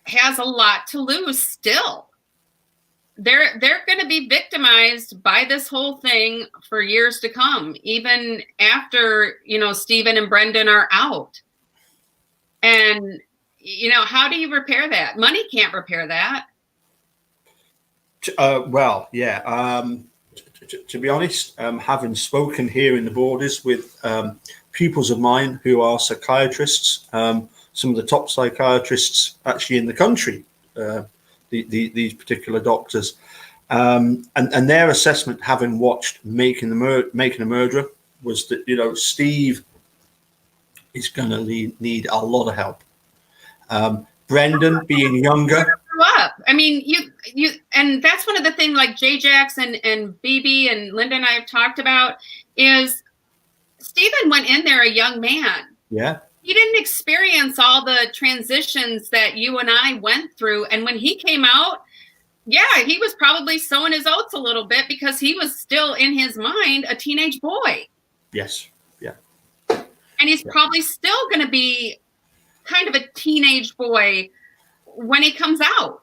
Speaker 2: has a lot to lose still. They're going to be victimized by this whole thing for years to come, even after, you know, Stephen and Brendon are out. And, you know, how do you repair that? Money can't repair that.
Speaker 1: Well, yeah. To be honest, having spoken here in the borders with pupils of mine who are psychiatrists, some of the top psychiatrists actually in the country, these particular doctors, and their assessment, having watched Making a Murderer, was that, you know, Steve is going to need a lot of help. Brendon, being younger,
Speaker 2: up. I mean, you, and that's one of the things, like Jay Jackson and BB and Linda and I have talked about, is Stephen went in there a young man.
Speaker 1: Yeah.
Speaker 2: He didn't experience all the transitions that you and I went through. And when he came out, yeah, he was probably sowing his oats a little bit, because he was still in his mind a teenage boy.
Speaker 1: Yes. Yeah.
Speaker 2: And he's probably still going to be kind of a teenage boy when he comes out.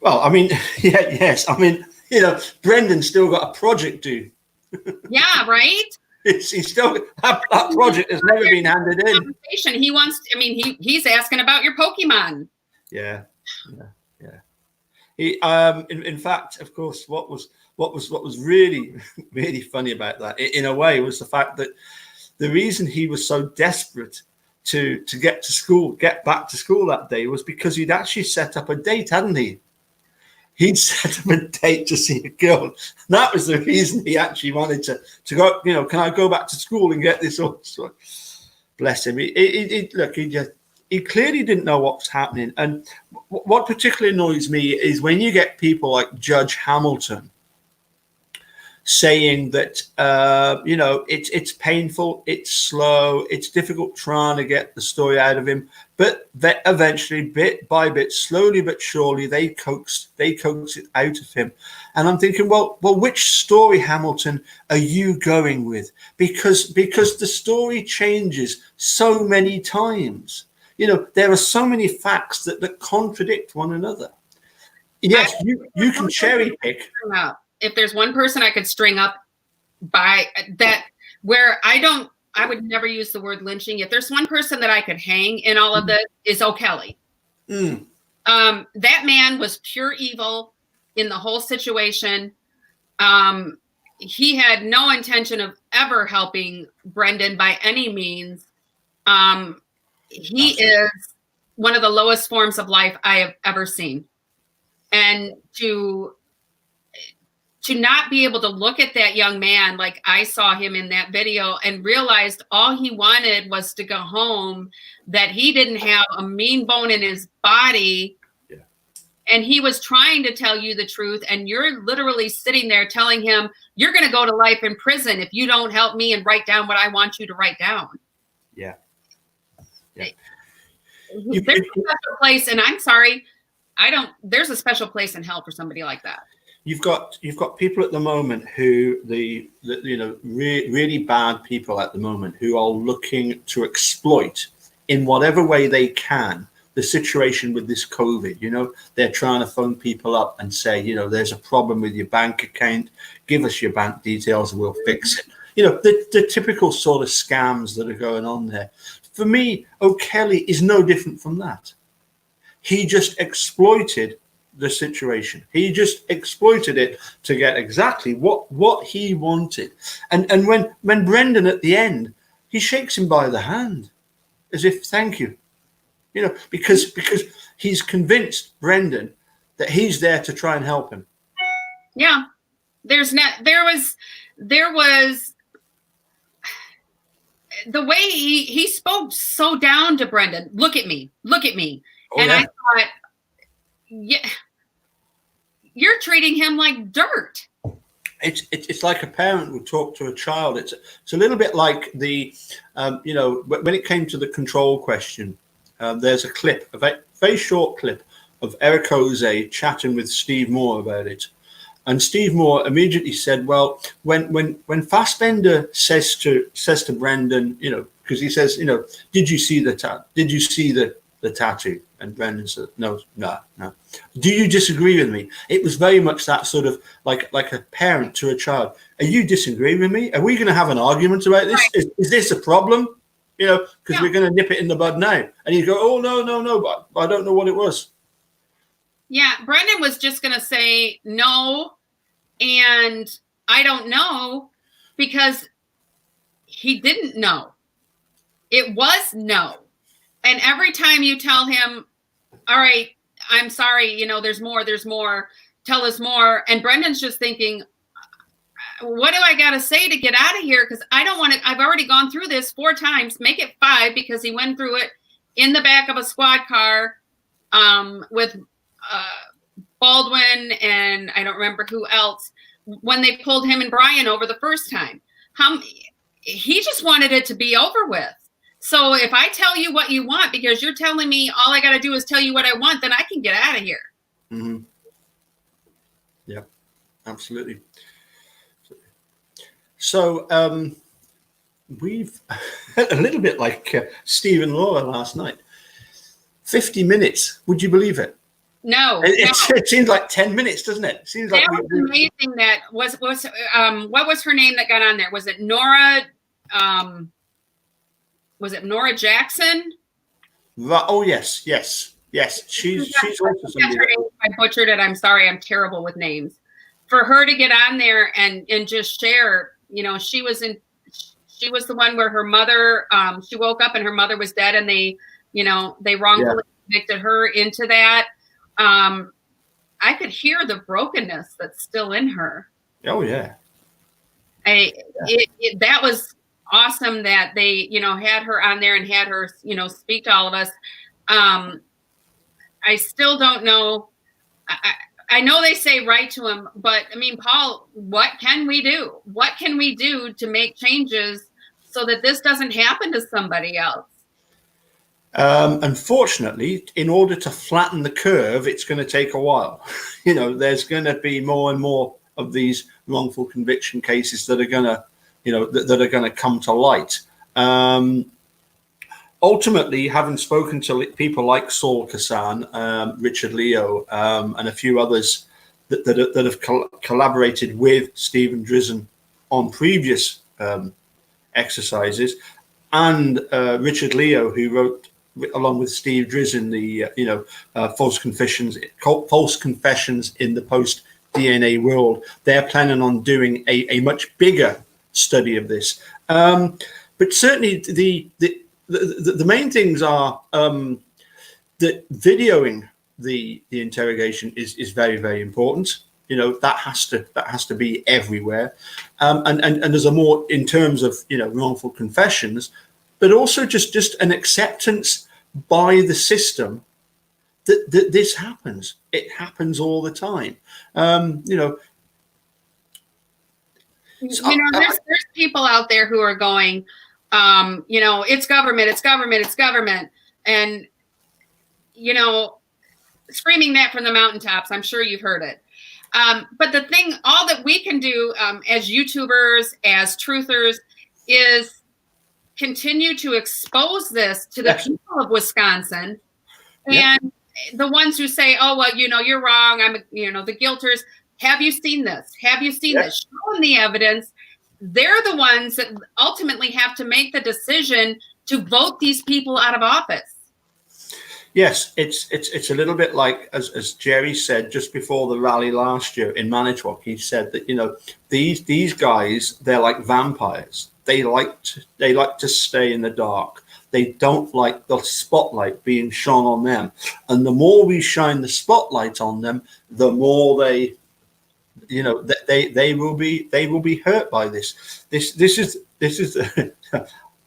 Speaker 1: Well, I mean, yes. I mean, you know, Brendon's still got a project due.
Speaker 2: Yeah, right?
Speaker 1: He's still, that project has never been handed in.
Speaker 2: He wants, I mean, he's asking about your Pokemon.
Speaker 1: Yeah. He, in fact, of course, what was really really funny about that, in a way, was the fact that the reason he was so desperate to get back to school that day was because he'd actually set up a date, hadn't he? He'd set up a date to see a girl. And that was the reason he actually wanted to go. You know, can I go back to school and get this? Also, bless him. He clearly didn't know what was happening. And what particularly annoys me is when you get people like Judge Hamilton saying that, it's painful, it's slow, it's difficult trying to get the story out of him, but that eventually, bit by bit, slowly but surely, they coax it out of him. And I'm thinking, well, which story, Hamilton, are you going with? Because the story changes so many times. You know, there are so many facts that contradict one another. Yes, you can cherry pick.
Speaker 2: If there's one person I could string up by that, where I would never use the word lynching. If there's one person that I could hang in all of this, is O'Kelly. That man was pure evil in the whole situation. He had no intention of ever helping Brendon by any means. He is one of the lowest forms of life I have ever seen. And to not be able to look at that young man like I saw him in that video and realized all he wanted was to go home, that he didn't have a mean bone in his body. Yeah. And he was trying to tell you the truth. And you're literally sitting there telling him, you're going to go to life in prison if you don't help me and write down what I want you to write down.
Speaker 1: Yeah.
Speaker 2: There's a special place, and I'm sorry, there's a special place in hell for somebody like that.
Speaker 1: You've got people at the moment who really bad people at the moment who are looking to exploit in whatever way they can the situation with this COVID. You know, they're trying to phone people up and say, you know, there's a problem with your bank account. Give us your bank details and we'll fix it. You know, the typical sort of scams that are going on there. For me, O'Kelly is no different from that. He just exploited the situation. He just exploited it to get exactly what he wanted. And when Brendon at the end, he shakes him by the hand as if thank you. You know, because he's convinced Brendon that he's there to try and help him.
Speaker 2: Yeah. There was the way he spoke so down to Brendon. Look at me. Oh, and yeah. I thought, yeah, you're treating him like dirt.
Speaker 1: It's like a parent would talk to a child. It's a little bit like the, when it came to the control question, there's a clip, a very short clip of Eric Jose chatting with Steve Moore about it. And Steve Moore immediately said, well, when Fassbender says to Brendon, you know, because he says, you know, did you see the tattoo? And Brendon said, no. Do you disagree with me? It was very much that sort of like a parent to a child. Are you disagreeing with me? Are we going to have an argument about this? Right. Is this a problem? You know, because we're going to nip it in the bud now. And he'd go, oh, no, but I don't know what it was.
Speaker 2: Yeah, Brendon was just going to say no, and I don't know, because he didn't know. It was no. And every time you tell him, all right, I'm sorry, you know, there's more, tell us more. And Brendon's just thinking, what do I got to say to get out of here? Because I don't want to, I've already gone through this 4 times, make it 5, because he went through it in the back of a squad car with Baldwin and I don't remember who else, when they pulled him and Brian over the first time. He just wanted it to be over with. So if I tell you what you want, because you're telling me all I got to do is tell you what I want, then I can get out of here.
Speaker 1: Mm-hmm. Yeah, absolutely. So we've a little bit like Steve and Laura last night. 50 minutes. Would you believe it?
Speaker 2: No.
Speaker 1: It seems like 10 minutes, doesn't it? It seems
Speaker 2: that like was amazing. That was what was her name that got on there? Was it Nora? Was it Nora Jackson?
Speaker 1: Oh yes. Yes, she's also somebody.
Speaker 2: I butchered it. I'm sorry. I'm terrible with names. For her to get on there and just share, you know, she was the one where her mother, she woke up and her mother was dead, and they, you know, they wrongfully convicted her into that. I could hear the brokenness that's still in her.
Speaker 1: Oh yeah.
Speaker 2: That was awesome that they, you know, had her on there and had her, you know, speak to all of us. I still don't know. I know they say write to him, but I mean, Paul, what can we do? What can we do to make changes so that this doesn't happen to somebody else?
Speaker 1: Unfortunately, in order to flatten the curve, it's going to take a while. You know, there's going to be more and more of these wrongful conviction cases that are going to, you know, that are going to come to light. Ultimately, having spoken to people like Saul Kassan, Richard Leo, and a few others that have collaborated with Stephen Drizzen on previous exercises, and Richard Leo, who wrote along with Steve Drizzen the false confessions in the post DNA world. They're planning on doing a much bigger study of this, but certainly the main things are that videoing the interrogation is very, very important. You know, that has to be everywhere, and there's a more in terms of, you know, wrongful confessions, but also just an acceptance by the system that this happens. It happens all the time. You know,
Speaker 2: there's people out there who are going, you know, it's government, and, you know, screaming that from the mountaintops. I'm sure you've heard it. But the thing, all that we can do as YouTubers, as truthers, is continue to expose this to the people of Wisconsin, and the ones who say, oh, well, you know, you're wrong. You know, the guilters. Have you seen this? Have you seen this? Show them the evidence. They're the ones that ultimately have to make the decision to vote these people out of office.
Speaker 1: Yes, it's a little bit like, as Jerry said just before the rally last year in Manitowoc. He said that, you know, these guys, they're like vampires. They like to stay in the dark. They don't like the spotlight being shone on them. And the more we shine the spotlight on them, the more they, you know, they will be hurt by this. This is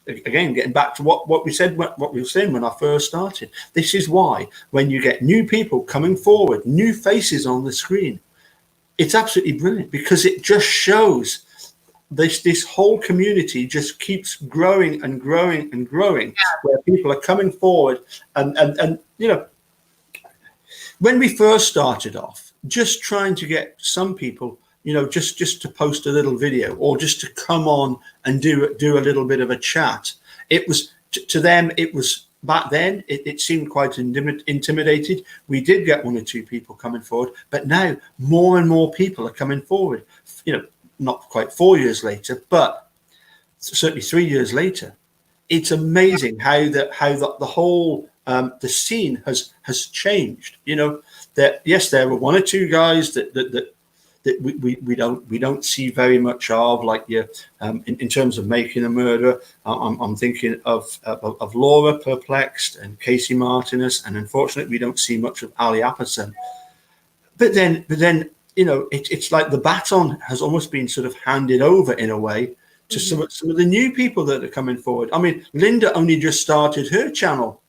Speaker 1: again, getting back to what we were saying when I first started. This is why when you get new people coming forward, new faces on the screen, it's absolutely brilliant, because it just shows this whole community just keeps growing and growing and growing, where people are coming forward and you know, when we first started off, just trying to get some people, you know, just to post a little video or just to come on and do a little bit of a chat. It was to them, it was back then, it seemed quite intimidated. We did get one or two people coming forward, but now more and more people are coming forward. You know, not quite 4 years later, but certainly 3 years later. It's amazing how the whole the scene has changed. You know, that yes, there were one or two guys that we don't see very much of, like in terms of making a murder. I'm thinking of Laura Perplexed and Casey Martinez, and unfortunately we don't see much of Ali Apperson. But then you know, it's like the baton has almost been sort of handed over in a way to some of the new people that are coming forward. I mean, Linda only just started her channel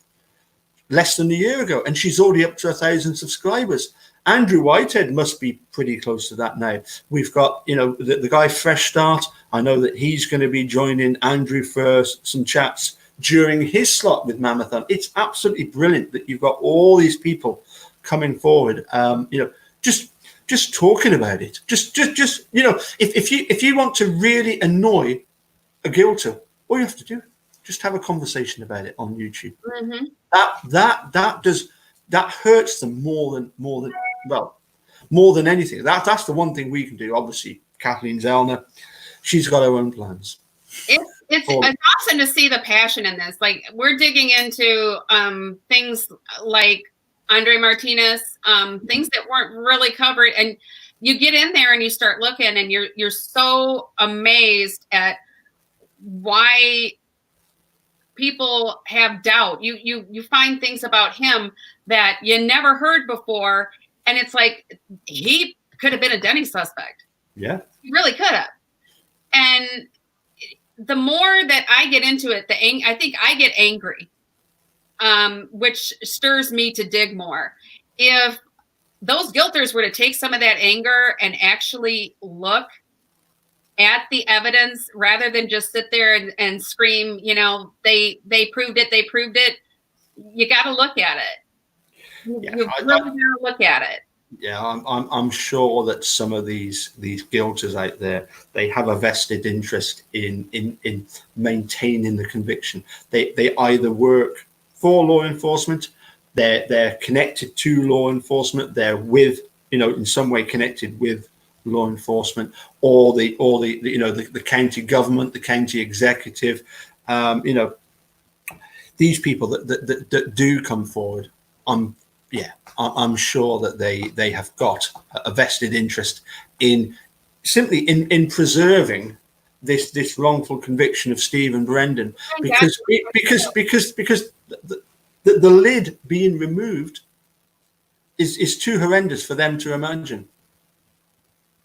Speaker 1: less than a year ago, and she's already up to 1,000 subscribers. Andrew Whitehead must be pretty close to that now. We've got, you know, the guy Fresh Start. I know that he's going to be joining Andrew for some chats during his slot with Mammothon. It's absolutely brilliant that you've got all these people coming forward. You know, just talking about it. Just you know, if you want to really annoy a guilter, all you have to do, just have a conversation about it on YouTube.
Speaker 2: Mm-hmm.
Speaker 1: That hurts them more than anything. That's the one thing we can do. Obviously, Kathleen Zellner, she's got her own plans.
Speaker 2: It's awesome to see the passion in this. Like, we're digging into things like Andre Martinez, things that weren't really covered. And you get in there and you start looking, and you're so amazed at why people have doubt. You find things about him that you never heard before, and it's like he could have been a Denny suspect.
Speaker 1: Yeah,
Speaker 2: he really could have. And the more that I get into it, I think I get angry, which stirs me to dig more. If those guilters were to take some of that anger and actually look at the evidence rather than just sit there and scream, they proved it. You got to look at it. You really got to look at it.
Speaker 1: Yeah, I'm sure that some of these guilters out there, they have a vested interest in maintaining the conviction. They either work for law enforcement, they're connected to law enforcement, they're with, in some way connected with law enforcement, or the county government, the county executive. These people that do come forward, I'm sure that they have got a vested interest in preserving this wrongful conviction of Stephen Brendon, because the lid being removed is too horrendous for them to imagine.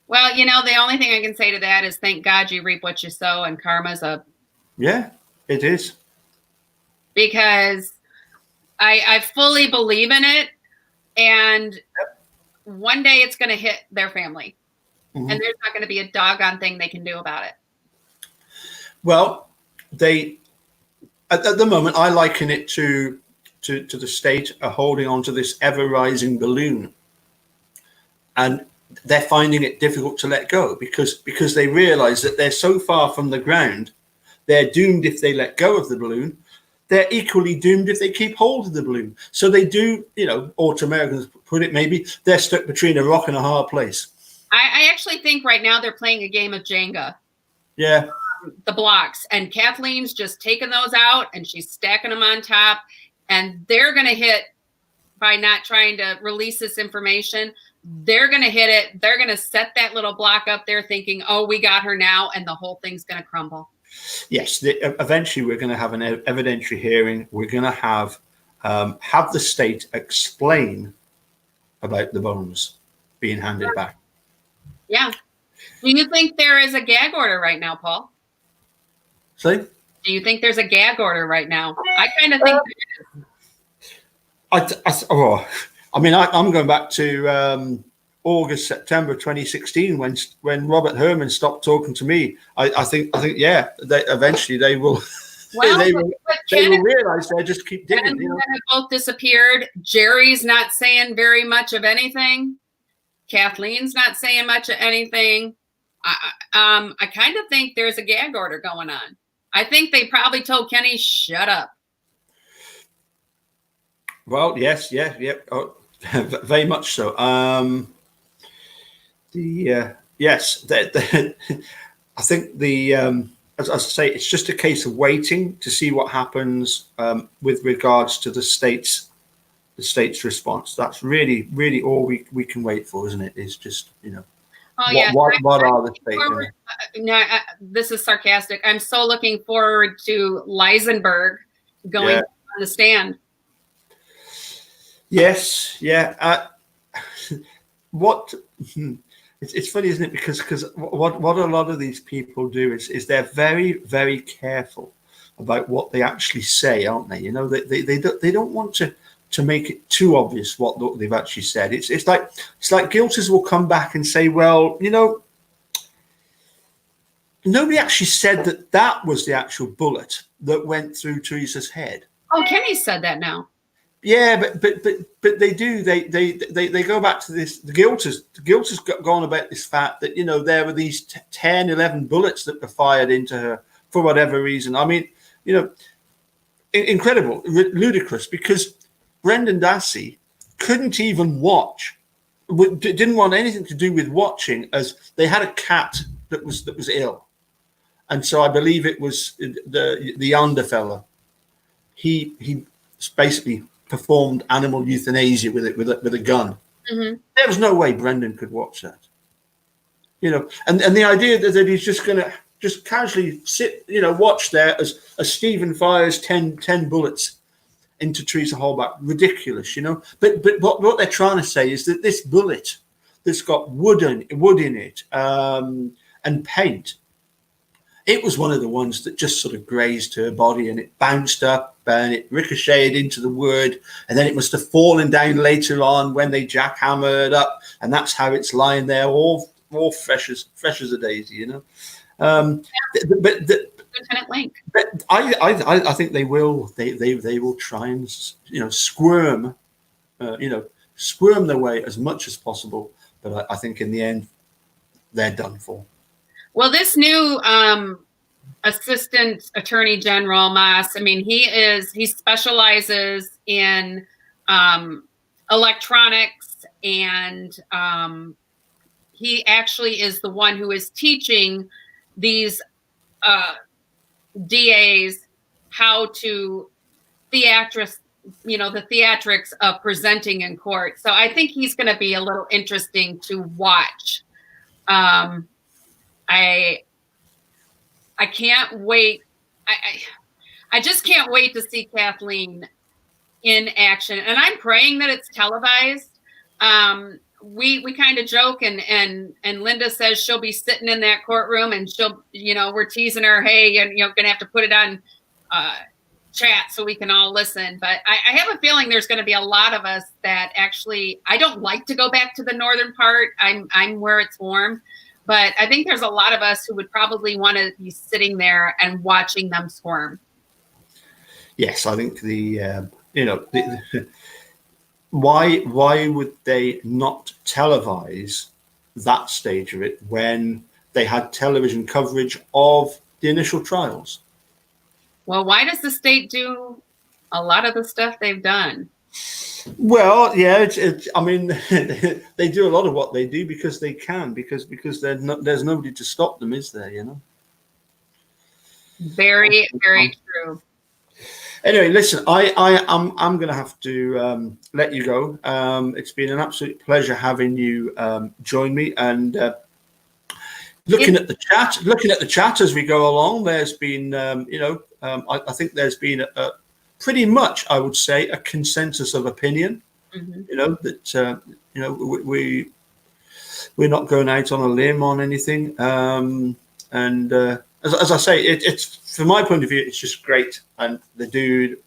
Speaker 2: Well, the only thing I can say to that is thank God you reap what you sow, and karma's up.
Speaker 1: Yeah, it is.
Speaker 2: Because I fully believe in it. And one day it's going to hit their family, and there's not going to be a doggone thing they can do about it.
Speaker 1: Well, at the moment, I liken it to the state are holding on to this ever rising balloon, and they're finding it difficult to let go because they realize that they're so far from the ground, they're doomed if they let go of the balloon. They're equally doomed if they keep hold of the balloon. So they do, or to Americans put it, maybe they're stuck between a rock and a hard place.
Speaker 2: I actually think right now they're playing a game of Jenga.
Speaker 1: Yeah.
Speaker 2: The blocks. And Kathleen's just taking those out and she's stacking them on top. And they're going to hit, by not trying to release this information, they're going to hit it. They're going to set that little block up there thinking, oh, we got her now. And the whole thing's going to crumble.
Speaker 1: Yes, eventually we're going to have an evidentiary hearing. We're going to have the state explain about the bones being handed back.
Speaker 2: Yeah. Do you think there is a gag order right now, Paul?
Speaker 1: See?
Speaker 2: Do you think there's a gag order right now? I kind of think there is.
Speaker 1: I'm going back to August, September 2016, when Robert Herrmann stopped talking to me. I think eventually they will.
Speaker 2: Well,
Speaker 1: they will realize they just keep digging.
Speaker 2: And have both disappeared. Jerry's not saying very much of anything. Kathleen's not saying much of anything. I kind of think there's a gag order going on. I think they probably told Kenny, "Shut up."
Speaker 1: Well, yes, yeah. Oh, very much so. Yes, I think as I say, it's just a case of waiting to see what happens with regards to the state's response. That's really, really all we can wait for, isn't it? Is just what are the states?
Speaker 2: No, this is sarcastic. I'm so looking forward to Lisenberg going on the stand.
Speaker 1: Yes, yeah. It's funny, isn't it? Because what a lot of these people do is they're very, very careful about what they actually say, aren't they? They don't want to make it too obvious what they've actually said. It's like guilters will come back and say, well, nobody actually said that was the actual bullet that went through Teresa's head.
Speaker 2: Oh, Kenny said that now.
Speaker 1: Yeah, but they do. They go back to this. The guilters go on about this fact that there were these 10, 11 bullets that were fired into her for whatever reason. I mean, incredible, ludicrous, because Brendan Dassey couldn't even watch. Didn't want anything to do with watching, as they had a cat that was ill, and so I believe it was the younger fella. He basically performed animal euthanasia with a gun. There was no way Brendon could watch that. And the idea that he's just going to just casually sit, watch there as Stephen fires 10 bullets into Teresa Holbach, ridiculous, But what they're trying to say is that this bullet that's got wood in it and paint, it was one of the ones that just sort of grazed her body, and it bounced up and it ricocheted into the wood, and then it must have fallen down later on when they jackhammered up, and that's how it's lying there, all fresh as a daisy, But
Speaker 2: Lieutenant Link.
Speaker 1: But I think they will try and squirm their way as much as possible. But I think in the end they're done for.
Speaker 2: Well, this new Assistant Attorney General Mass, I mean, he specializes in electronics, and he actually is the one who is teaching these DAs how to the theatrics of presenting in court. So I think he's going to be a little interesting to watch. I can't wait. I just can't wait to see Kathleen in action, and I'm praying that it's televised. We kind of joke, and Linda says she'll be sitting in that courtroom, and she'll, we're teasing her, hey, you're gonna have to put it on chat so we can all listen. But I have a feeling there's going to be a lot of us that actually, I don't like to go back to the northern part. I'm where it's warm, but I think there's a lot of us who would probably want to be sitting there and watching them squirm.
Speaker 1: Yes, I think why would they not televise that stage of it when they had television coverage of the initial trials?
Speaker 2: Well, why does the state do a lot of the stuff they've done?
Speaker 1: Well, yeah, I mean, they do a lot of what they do because they can, because there's nobody to stop them, is there?
Speaker 2: Very, very true.
Speaker 1: Anyway, listen, I'm going to have to let you go. It's been an absolute pleasure having you join me, and looking at the chat as we go along. There's been, I think there's been a pretty much, I would say, a consensus of opinion. That we're not going out on a limb on anything, and as I say, it's from my point of view, it's just great, and the dude,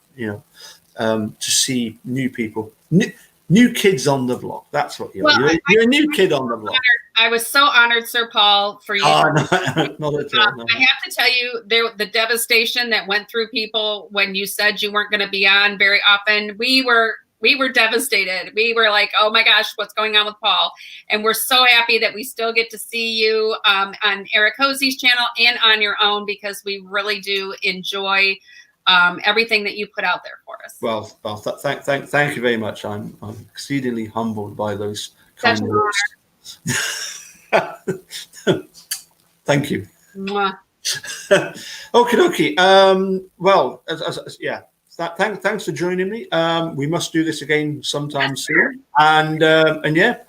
Speaker 1: to see new people, new kids on the block. That's what you are. You're a new kid on the block.
Speaker 2: I was so honored, Sir Paul, for you.
Speaker 1: Oh, no, not at all. No.
Speaker 2: I have to tell you, the devastation that went through people when you said you weren't going to be on very often. We were devastated. We were like, oh my gosh, what's going on with Paul? And we're so happy that we still get to see you on Eric Hosey's channel and on your own, because we really do enjoy everything that you put out there for us.
Speaker 1: Well, thank you very much. I'm exceedingly humbled by those kind words. Thank you.
Speaker 2: Mwah.
Speaker 1: Okie dokie. Well, yeah. Thanks for joining me. We must do this again sometime soon. And yeah,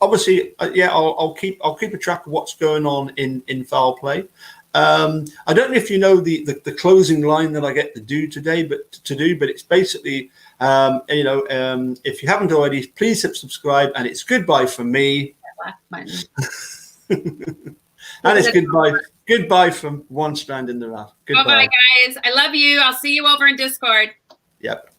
Speaker 1: obviously, yeah, I'll keep a track of what's going on in foul play. I don't know if you know the closing line that I get to do today, but it's basically, if you haven't already, please hit subscribe, and it's goodbye from me. And it's goodbye from one Strand in the Rav. Goodbye.
Speaker 2: Bye, guys. I love you. I'll see you over in Discord.
Speaker 1: Yep.